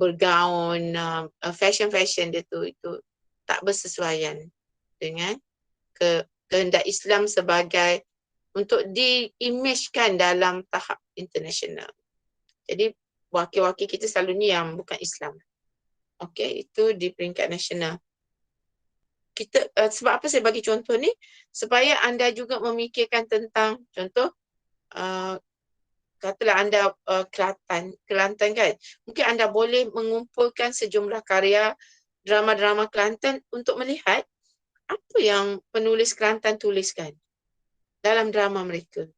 bergaun, fashion dia tu, itu tak bersesuaian dengan kehendak Islam sebagai untuk diimagekan dalam tahap international. Jadi wakil-wakil kita selalu ni yang bukan Islam. Okey, itu di peringkat nasional. Kita sebab apa saya bagi contoh ni, supaya anda juga memikirkan tentang contoh katalah anda Kelantan kan, mungkin anda boleh mengumpulkan sejumlah karya drama-drama Kelantan untuk melihat apa yang penulis Kelantan tuliskan dalam drama mereka,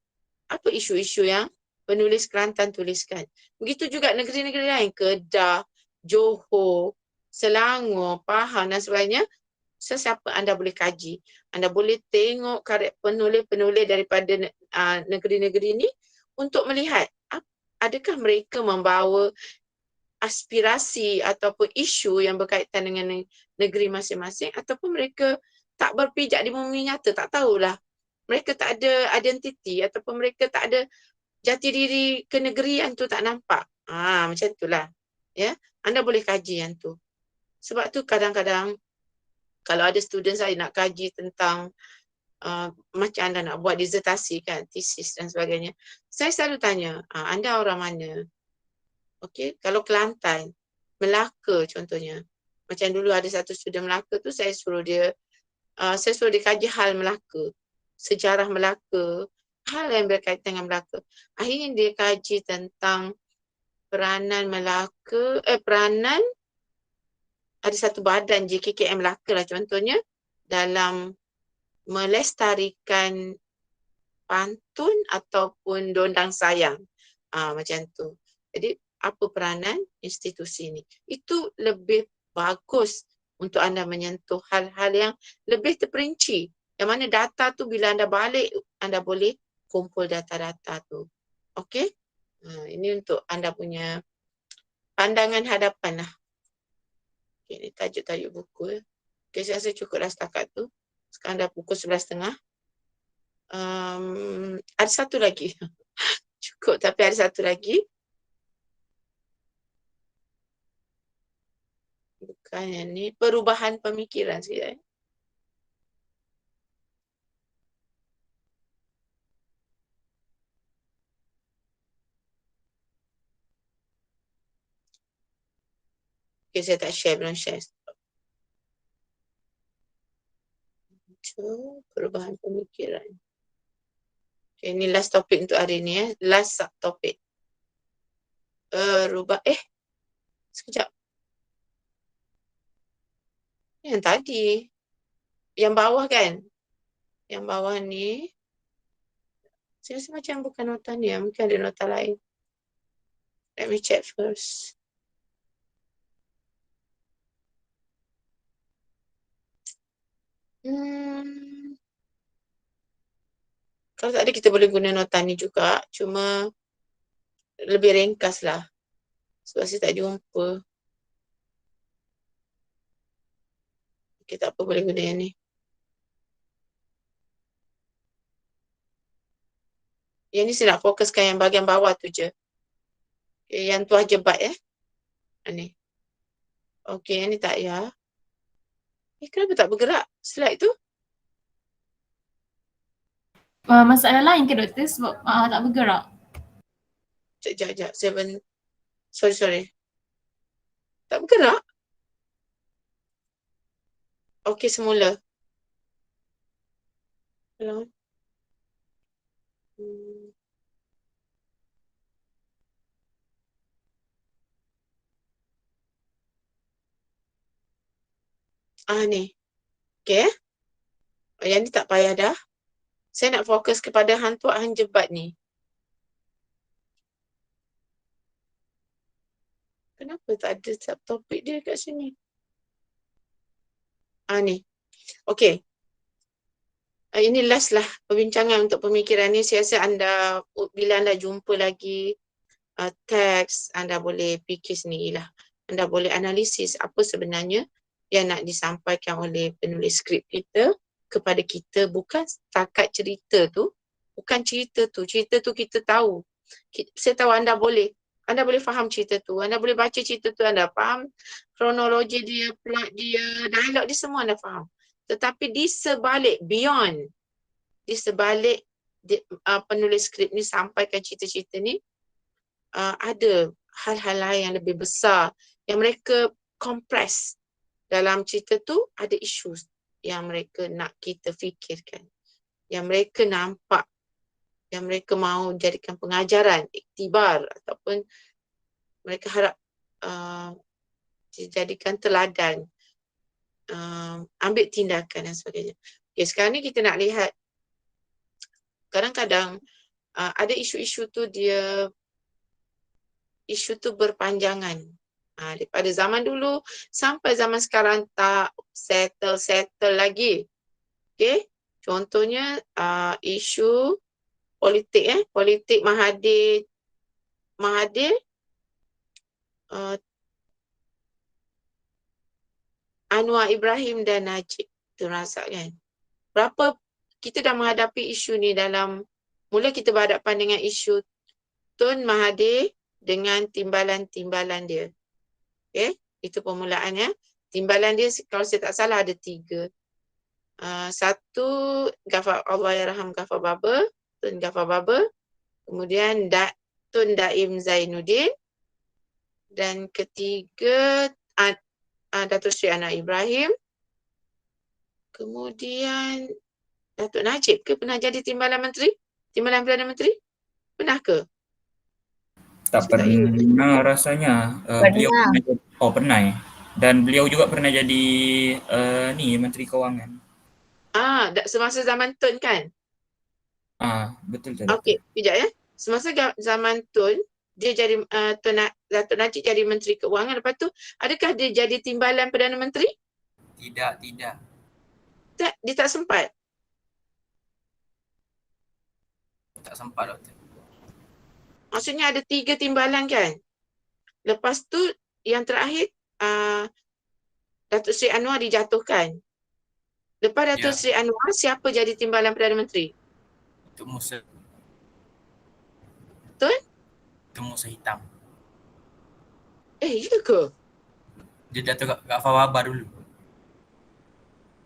apa isu-isu yang penulis Kelantan tuliskan. Begitu juga negeri-negeri lain, Kedah, Johor, Selangor, Pahang dan sebagainya. Sesiapa anda boleh kaji, anda boleh tengok karya penulis-penulis daripada negeri-negeri ini untuk melihat adakah mereka membawa aspirasi ataupun isu yang berkaitan dengan negeri masing-masing, ataupun mereka tak berpijak di bumi nyata, tak tahulah. Mereka tak ada identiti ataupun mereka tak ada jati diri kenegerian tu, tak nampak. Macam itulah. Ya, anda boleh kaji yang tu. Sebab tu kadang-kadang kalau ada student saya nak kaji tentang macam anda nak buat disertasi kan, tesis dan sebagainya, saya selalu tanya, anda orang mana? Okey, kalau Kelantan, Melaka contohnya. Macam dulu ada satu student Melaka tu, saya suruh dia kaji hal Melaka, sejarah Melaka, hal yang berkaitan dengan Melaka. Akhirnya dia kaji tentang peranan Melaka, peranan ada satu badan JKKM Melaka lah contohnya dalam melestarikan pantun ataupun dondang sayang. Macam tu. Jadi apa peranan institusi ini? Itu lebih bagus untuk anda menyentuh hal-hal yang lebih terperinci. Yang mana data tu bila anda balik, anda boleh kumpul data-data tu. Okey? Ini untuk anda punya pandangan hadapan lah. Okay, ni tajuk-tajuk buku. Okay, saya rasa cukup dah setakat tu. Sekarang dah pukul 11.30. Ada satu lagi. Cukup, tapi ada satu lagi. Bukan yang ni. Perubahan pemikiran sekejap. Okay, saya tak share, belum share. So, perubahan pemikiran. Okay, ini last topik untuk hari ni. Last subtopik. Sekejap. Yang tadi. Yang bawah kan? Yang bawah ni. Saya rasa macam bukan nota ni. Mungkin ada nota lain. Let me check first. Kalau tak ada kita boleh guna nota ni juga. Cuma lebih ringkas lah. Sebab saya tak jumpa. Okay, tak apa, boleh guna yang ni. Yang ni saya nak fokuskan yang bahagian bawah tu je. Okay, yang tuah jebat ni. Okay, yang ni tak ya. Kenapa tak bergerak slide tu? Masalah lain ke doktor sebab tak bergerak? Sekejap. Sorry. Tak bergerak? Okay, semula. Hello. Ni. Okay. Yang ni tak payah dah. Saya nak fokus kepada hantuan jebat ni. Kenapa tak ada subtopik dia kat sini? Ni. Okay. Ini last lah perbincangan untuk pemikiran ni. Saya rasa anda, bila anda jumpa lagi teks, anda boleh fikir sendirilah. Anda boleh analisis apa sebenarnya yang nak disampaikan oleh penulis skrip kita kepada kita. Bukan setakat cerita tu. Bukan cerita tu. Cerita tu kita tahu. Saya tahu anda boleh faham cerita tu. Anda boleh baca cerita tu. Anda faham kronologi dia, plot dia, dialog dia, semua anda faham. Tetapi di sebalik, penulis skrip ni sampaikan cerita-cerita ni, ada hal-hal lain yang lebih besar yang mereka kompres. Dalam cerita tu ada isu yang mereka nak kita fikirkan, yang mereka nampak, yang mereka mahu jadikan pengajaran, iktibar, ataupun mereka harap dijadikan teladan, ambil tindakan dan sebagainya. Okay, sekarang ni kita nak lihat kadang-kadang ada isu-isu tu isu tu berpanjangan. Daripada zaman dulu sampai zaman sekarang tak settle lagi. Okay, contohnya isu politik politik Mahathir Anwar Ibrahim dan Najib tu rasa kan. Berapa kita dah menghadapi isu ni mula kita berhadapan dengan isu Tun Mahathir dengan timbalan-timbalan dia. Okay, itu permulaannya. Timbalan dia kalau saya tak salah ada 3. Satu, Allahyarham Ghaffar Baba, Tun Ghaffar Baba. Kemudian Tun Daim Zainuddin. Dan ketiga, Datuk Seri Anwar Ibrahim. Kemudian Datuk Najib ke pernah jadi timbalan menteri? Timbalan Perdana Menteri? Pernah ke? Tak pernah rasanya. Beliau pernah jadi, pernah ya. Dan beliau juga pernah jadi Menteri Kewangan. Semasa zaman Tun kan? Betul. Okey, kejap ya. Semasa zaman Tun, dia jadi Datuk Najib jadi Menteri Keuangan. Lepas tu, adakah dia jadi timbalan Perdana Menteri? Tidak. Dia tak sempat. Tak sempat, Doktor. Maksudnya ada 3 timbalan kan? Lepas tu, yang terakhir, Datuk Seri Anwar dijatuhkan. Lepas Datuk Seri Anwar, siapa jadi timbalan Perdana Menteri? Itu Musa. Betul? Itu Musa Hitam. Ya ke? Dia Datuk Ghaffar Baba dulu.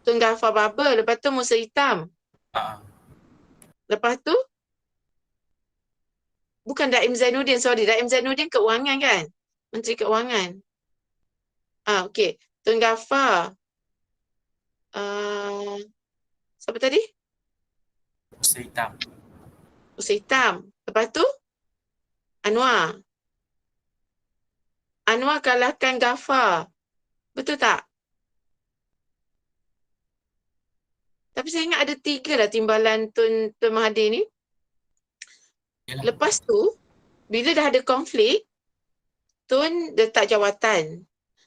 Tun Ghaffar Baba, lepas tu Musa Hitam. Lepas tu, bukan Daim Zainuddin, Daim Zainuddin Keuangan kan? Menteri Keuangan. Okey. Tun Ghaffar. Siapa tadi? Musa Hitam. Musa Hitam. Lepas tu, Anwar. Anwar kalahkan Ghaffar. Betul tak? Tapi saya ingat ada 3 lah timbalan Tun Mahathir ni. Lepas tu, bila dah ada konflik, Tun letak jawatan.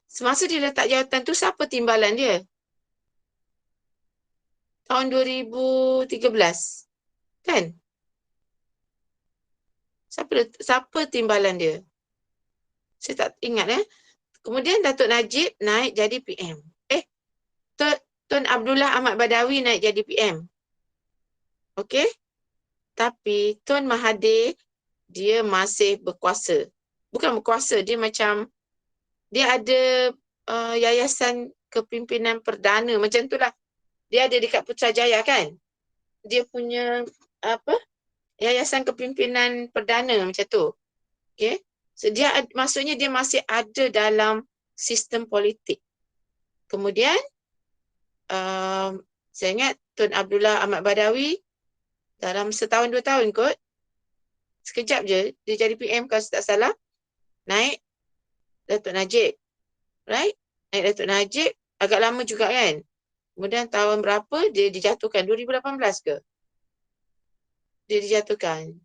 Semasa dia letak jawatan tu, siapa timbalan dia? Tahun 2013. Kan? Siapa timbalan dia? Saya tak ingat Kemudian Datuk Najib naik jadi PM. Tun Abdullah Ahmad Badawi naik jadi PM. Okey? Tapi Tun Mahathir dia masih berkuasa. Bukan berkuasa, dia macam dia ada yayasan kepimpinan perdana macam itulah. Dia ada dekat Putrajaya kan? Dia punya apa? Yayasan kepimpinan perdana macam tu. Okey? So maksudnya dia masih ada dalam sistem politik. Kemudian saya ingat Tun Abdullah Ahmad Badawi dalam setahun 2 tahun kot, sekejap je dia jadi PM kalau saya tak salah, naik Datuk Najib. Right? Naik Datuk Najib agak lama juga kan. Kemudian tahun berapa dia dijatuhkan? 2018 ke? Dia dijatuhkan.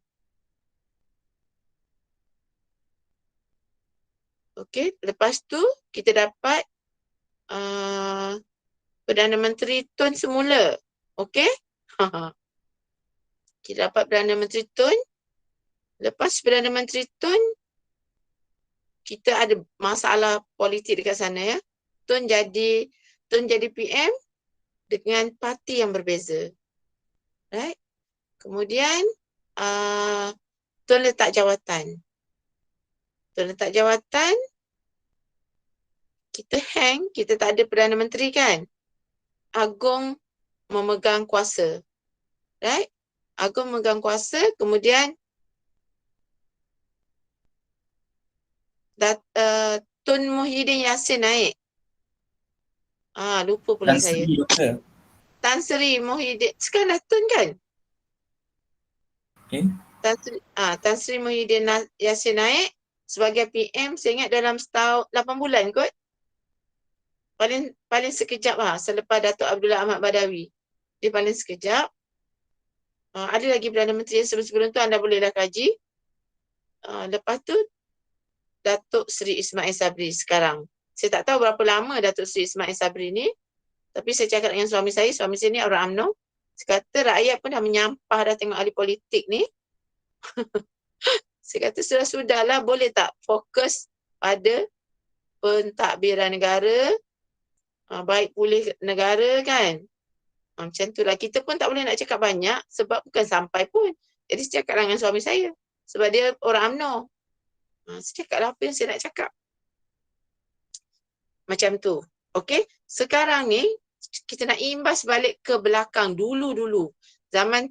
Okey, lepas tu kita dapat Perdana Menteri Tun semula. Okey? Kita dapat Perdana Menteri Tun. Lepas Perdana Menteri Tun, kita ada masalah politik dekat sana ya. Tun jadi PM dengan parti yang berbeza. Right? Kemudian Tun letak jawatan. Tun letak jawatan, kita hang, kita tak ada Perdana Menteri kan. Agong memegang kuasa. Right? Agong memegang kuasa, kemudian Tun Muhyiddin Yassin naik. Lupa pula Dan saya. Seri Doktor. Tan Sri Muhyiddin. Sekarang dah Tun kan? Okay. Tan Sri Muhyiddin Yassin naik sebagai PM, saya ingat dalam setahun 8 bulan kot. Paling sekejap lah selepas Datuk Abdullah Ahmad Badawi. Dia paling sekejap. Ada lagi Perdana Menteri yang sebelum-sebelum tu anda bolehlah kaji. Lepas tu Datuk Seri Ismail Sabri sekarang. Saya tak tahu berapa lama Datuk Seri Ismail Sabri ni. Tapi saya cakap dengan suami saya ni orang UMNO. Saya kata rakyat pun dah menyampah dah tengok ahli politik ni. Saya kata sudah-sudahlah, boleh tak fokus pada pentadbiran negara, baik pulih negara kan. Macam tu lah. Kita pun tak boleh nak cakap banyak sebab bukan sampai pun. Jadi saya cakap dengan suami saya. Sebab dia orang UMNO. Saya cakap lah apa yang saya nak cakap. Macam tu. Okey. Sekarang ni kita nak imbas balik ke belakang dulu-dulu. Zaman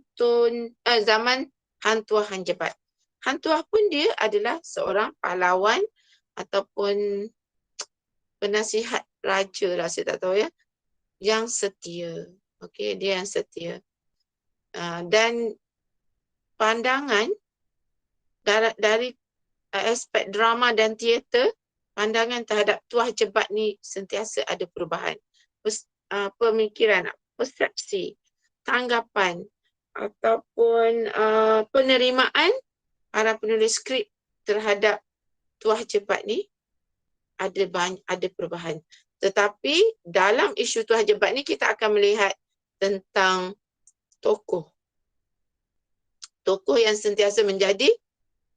Han Tuah Han Jebat. Han Tuah pun dia adalah seorang pahlawan ataupun penasihat raja lah, saya tak tahu ya. Yang setia. Okey, dia yang setia. Dan pandangan dari aspek drama dan teater, pandangan terhadap Tuah Jebat ni sentiasa ada perubahan. Pemikiran, persepsi, tanggapan ataupun penerimaan para penulis skrip terhadap Tuah Jebat ni ada perubahan. Tetapi dalam isu Tuah Jebat ni kita akan melihat tentang tokoh yang sentiasa menjadi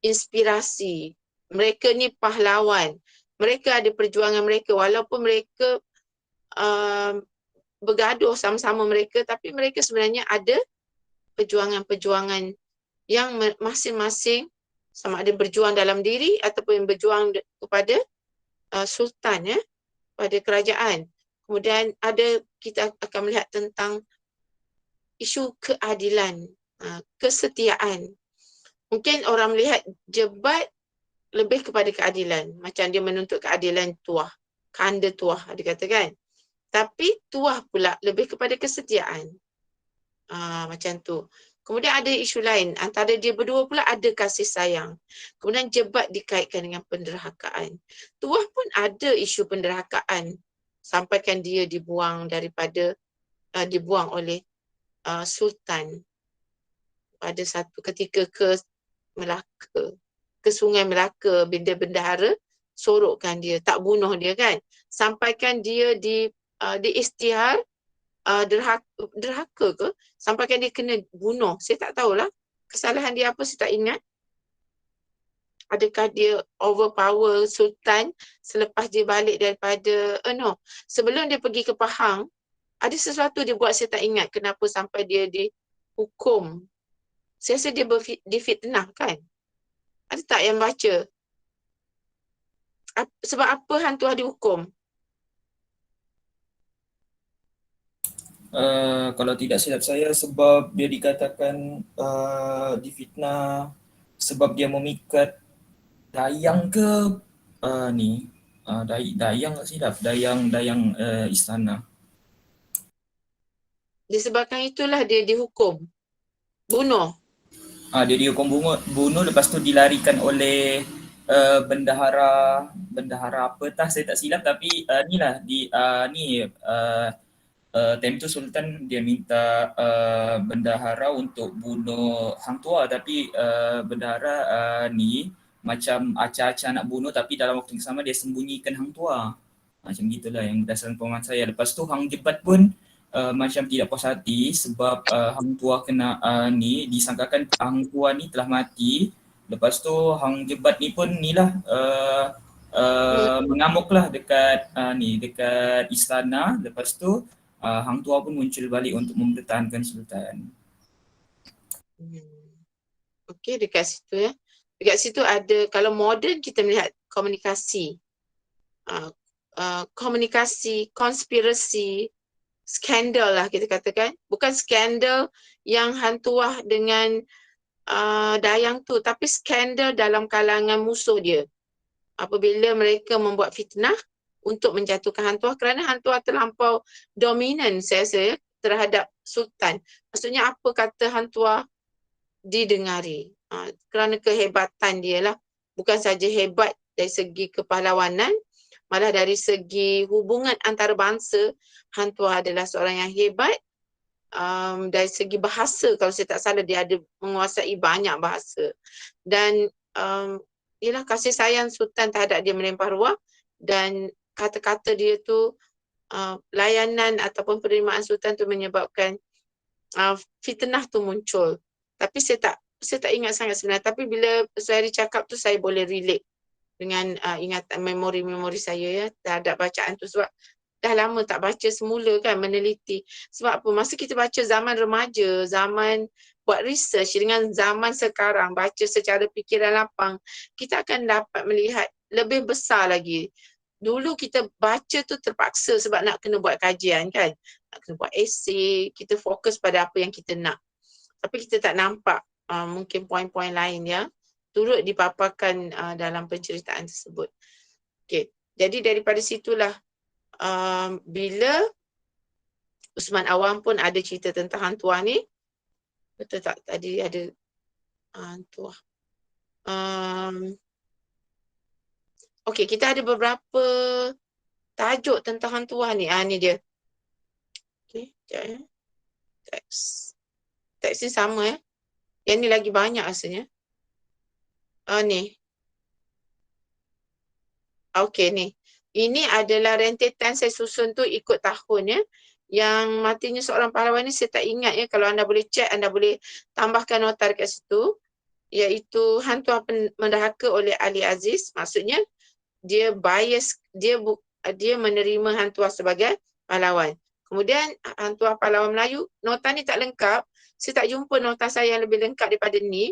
inspirasi. Mereka ni pahlawan. Mereka ada perjuangan mereka walaupun mereka bergaduh sama-sama mereka, tapi mereka sebenarnya ada perjuangan-perjuangan yang masing-masing sama ada berjuang dalam diri ataupun berjuang kepada sultan ya, pada kerajaan. Kemudian kita akan melihat tentang isu keadilan, kesetiaan. Mungkin orang melihat Jebat lebih kepada keadilan, macam dia menuntut keadilan Tuah, kanda Tuah dikatakan. Tapi Tuah pula lebih kepada kesetiaan. Macam tu. Kemudian ada isu lain, antara dia berdua pula ada kasih sayang. Kemudian Jebat dikaitkan dengan penderhakaan. Tuah pun ada isu penderhakaan, sampaikan dia dibuang oleh Sultan pada satu ketika ke Melaka, ke Sungai Melaka, bendahara sorokkan dia, tak bunuh dia kan. Sampaikan dia di isytihar derhaka ke, sampaikan dia kena bunuh. Saya tak tahulah kesalahan dia apa, saya tak ingat. Adakah dia overpower Sultan selepas dia balik daripada sebelum dia pergi ke Pahang, Ada sesuatu dia buat, saya tak ingat kenapa sampai dia dihukum. Saya rasa dia difitnah kan? Ada tak yang baca? Sebab apa Hang Tuah dihukum? Kalau tidak silap saya sebab dia dikatakan difitnah sebab dia memikat dayang ke dayang tak silap, dayang istana. Disebabkan itulah dia dihukum. Bunuh. Dia dihukum bunuh, lepas tu dilarikan oleh bendahara apa tah saya tak silap, tapi time tu Sultan dia minta bendahara untuk bunuh Hang Tuah, tapi bendahara ni macam acah-acah nak bunuh, tapi dalam waktu yang sama dia sembunyikan Hang Tuah. Macam gitulah yang berdasarkan pemahaman saya. Lepas tu Hang Jebat pun macam tidak puas hati sebab Hang Tuah kena disangkakan Hang Tuah ni telah mati. Lepas tu Hang Jebat ni pun mengamuklah dekat dekat istana. Lepas tu Hang Tuah pun muncul balik untuk mempertahankan Sultan. Okey, dekat situ ya. Dekat situ ada, kalau moden kita melihat komunikasi. Komunikasi, konspirasi, skandal lah kita katakan. Bukan skandal yang Hang Tuah dengan dayang tu, tapi skandal dalam kalangan musuh dia. Apabila mereka membuat fitnah untuk menjatuhkan Hang Tuah kerana Hang Tuah terlampau dominan saya rasa ya, terhadap Sultan. Maksudnya apa kata Hang Tuah didengari. Kerana kehebatan dia lah. Bukan saja hebat dari segi kepahlawanan, malah dari segi hubungan antarabangsa, Hang Tuah adalah seorang yang hebat. Dari segi bahasa, kalau saya tak salah, dia ada menguasai banyak bahasa. Dan ialah kasih sayang Sultan terhadap dia melimpah ruah, dan kata-kata dia tu, layanan ataupun penerimaan Sultan tu menyebabkan fitnah tu muncul. Tapi saya tak ingat sangat sebenarnya. Tapi bila Suhairi cakap tu, saya boleh relate dengan ingatan memori-memori saya ya terhadap bacaan tu. Sebab dah lama tak baca semula kan, meneliti. Sebab apa? Masa kita baca zaman remaja, zaman buat research dengan zaman sekarang, baca secara fikiran lapang, kita akan dapat melihat lebih besar lagi. Dulu kita baca tu terpaksa sebab nak kena buat kajian kan. Nak kena buat esei, kita fokus pada apa yang kita nak. Tapi kita tak nampak mungkin poin-poin lain ya turut dipaparkan dalam penceritaan tersebut. Okey, jadi daripada situlah bila Usman Awang pun ada cerita tentang Hang Tuah ni. Betul tak tadi ada Hang Tuah? Okey, kita ada beberapa tajuk tentang Hang Tuah ni. Ni dia. Okey, sekejap ya. Teks ni sama ya. Yang ni lagi banyak rasanya. Ni. Okey ni. Ini adalah rentetan saya susun tu ikut tahun ya. Yang matinya seorang pahlawan ni saya tak ingat ya. Kalau anda boleh check, anda boleh tambahkan nota dekat situ. Iaitu Hang Tuah mendahaka oleh Ali Aziz. Maksudnya dia bias, dia menerima Hang Tuah sebagai pahlawan. Kemudian Hang Tuah pahlawan Melayu, nota ni tak lengkap. Saya tak jumpa nota saya yang lebih lengkap daripada ni.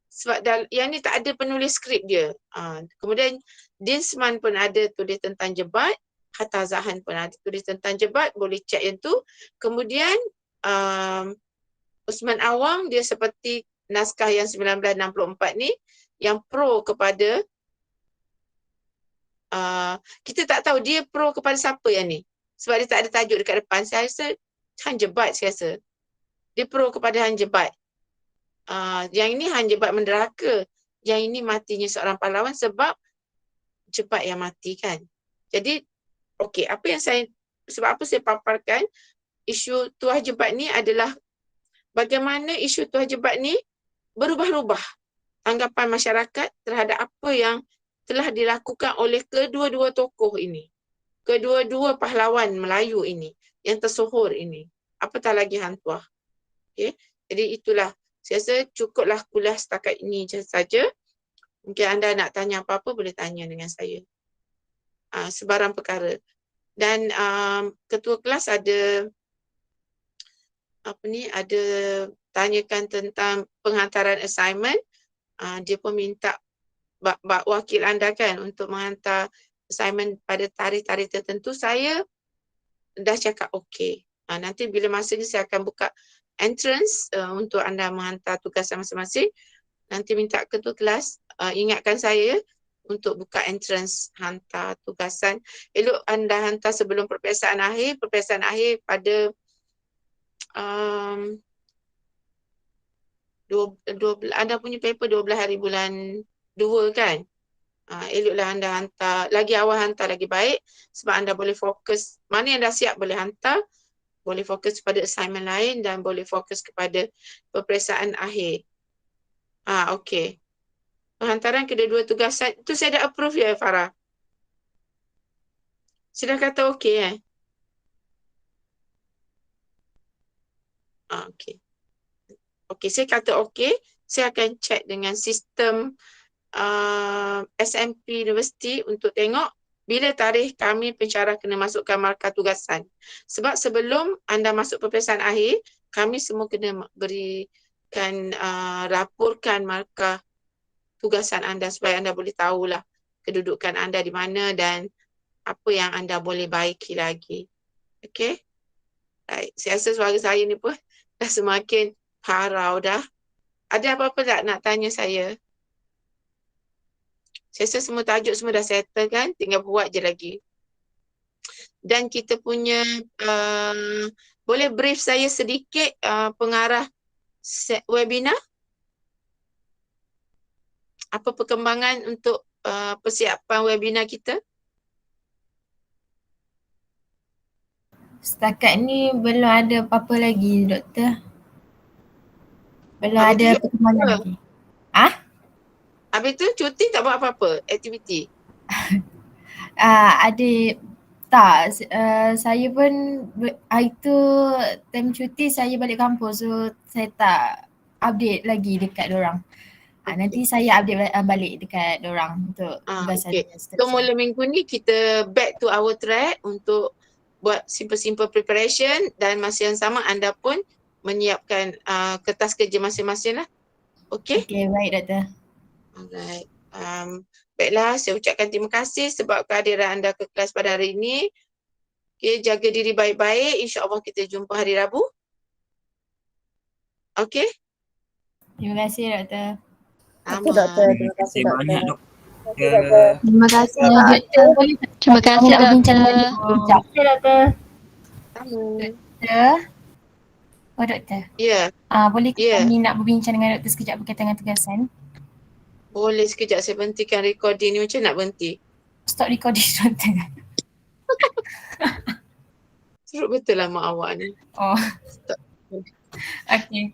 Sebab yang ni tak ada penulis skrip dia. Kemudian Dinsman pun ada tulis tentang Jebat. Hatta Zahan pun ada tulis tentang Jebat. Boleh check yang tu. Kemudian Usman Awang dia seperti naskah yang 1964 ni yang pro kepada kita tak tahu dia pro kepada siapa yang ni. Sebab dia tak ada tajuk dekat depan. Saya rasa Han Jebat saya rasa. Dia pro kepada Han Jebat. Yang ini Han Jebat menderhaka. Yang ini matinya seorang pahlawan sebab Jebat yang mati kan. Jadi okey, sebab apa saya paparkan isu Tuah Jebat ni adalah bagaimana isu Tuah Jebat ni berubah-ubah tanggapan masyarakat terhadap apa yang telah dilakukan oleh kedua-dua tokoh ini. Kedua-dua pahlawan Melayu ini yang tersohor ini. Apatah lagi Hang Tuah. Okay. Jadi itulah. Saya rasa cukuplah kuliah setakat ini saja. Mungkin anda nak tanya apa-apa boleh tanya dengan saya. Sebarang perkara. Dan ketua kelas ada ada tanyakan tentang penghantaran assignment. Dia pun minta wakil anda kan untuk menghantar assignment pada tarikh-tarikh tertentu. Saya dah cakap okey. Nanti bila masanya saya akan buka entrance untuk anda menghantar tugasan masing-masing. Nanti minta ketua kelas ingatkan saya untuk buka entrance hantar tugasan. Elok anda hantar sebelum peperiksaan akhir. Peperiksaan akhir pada anda punya paper 12 hari bulan 2 kan. Eloklah anda hantar, lagi awal hantar lagi baik sebab anda boleh fokus, mana yang dah siap boleh hantar, boleh fokus pada assignment lain dan boleh fokus kepada peperiksaan akhir. Okey. Penghantaran kedua-dua tugasan, itu saya dah approve ya Farah? Saya dah kata okey okey. Okey, saya kata okey, saya akan check dengan sistem SMP Universiti untuk tengok bila tarikh kami pensyarah kena masukkan markah tugasan. Sebab sebelum anda masuk peperiksaan akhir, kami semua kena berikan, laporkan markah tugasan anda supaya anda boleh tahulah kedudukan anda di mana dan apa yang anda boleh baiki lagi. Okey? Baik, saya rasa suara saya ni pun dah semakin parau dah. Ada apa-apa tak nak tanya saya? Saya rasa semua tajuk semua dah settle kan? Tinggal buat je lagi. Dan kita punya, boleh brief saya sedikit pengarah webinar? Apa perkembangan untuk persiapan webinar kita? Setakat ni belum ada apa-apa lagi, Doktor. Belum Habis tu ada buat perkembangan apa? lagi. Habis tu cuti tak buat apa-apa? Aktiviti? Ada tak, saya pun hari tu time cuti saya balik kampus, so saya tak update lagi dekat dorang. Nanti saya update balik dekat dorang untuk tugasan Okay. So seterusnya. mula minggu ni kita back to our track untuk buat simple-simple preparation dan masa yang sama anda pun menyiapkan kertas kerja masing-masing lah. Okay? Okay, baik Doktor. Alright. Baiklah, saya ucapkan terima kasih sebab kehadiran anda ke kelas pada hari ini. Okay, jaga diri baik-baik. InsyaAllah kita jumpa hari Rabu. Okay? Terima kasih Doktor. Okey doktor, terima kasih Terima doktor. banyak doktor. Terima kasih Doktor doktor. boleh tak Terima kasih nak berbincang doktor. balik sekejap? Terima kasih doktor. Sama. Doktor? Oh Doktor. Ya, Boleh Ya. kami nak berbincang dengan Doktor sekejap berkaitan dengan tugasan? boleh sekejap saya berhentikan recording ni. Macam nak berhenti? Stop recording Doktor. Serut betul lah mak awak ni. Oh, Stop. okay.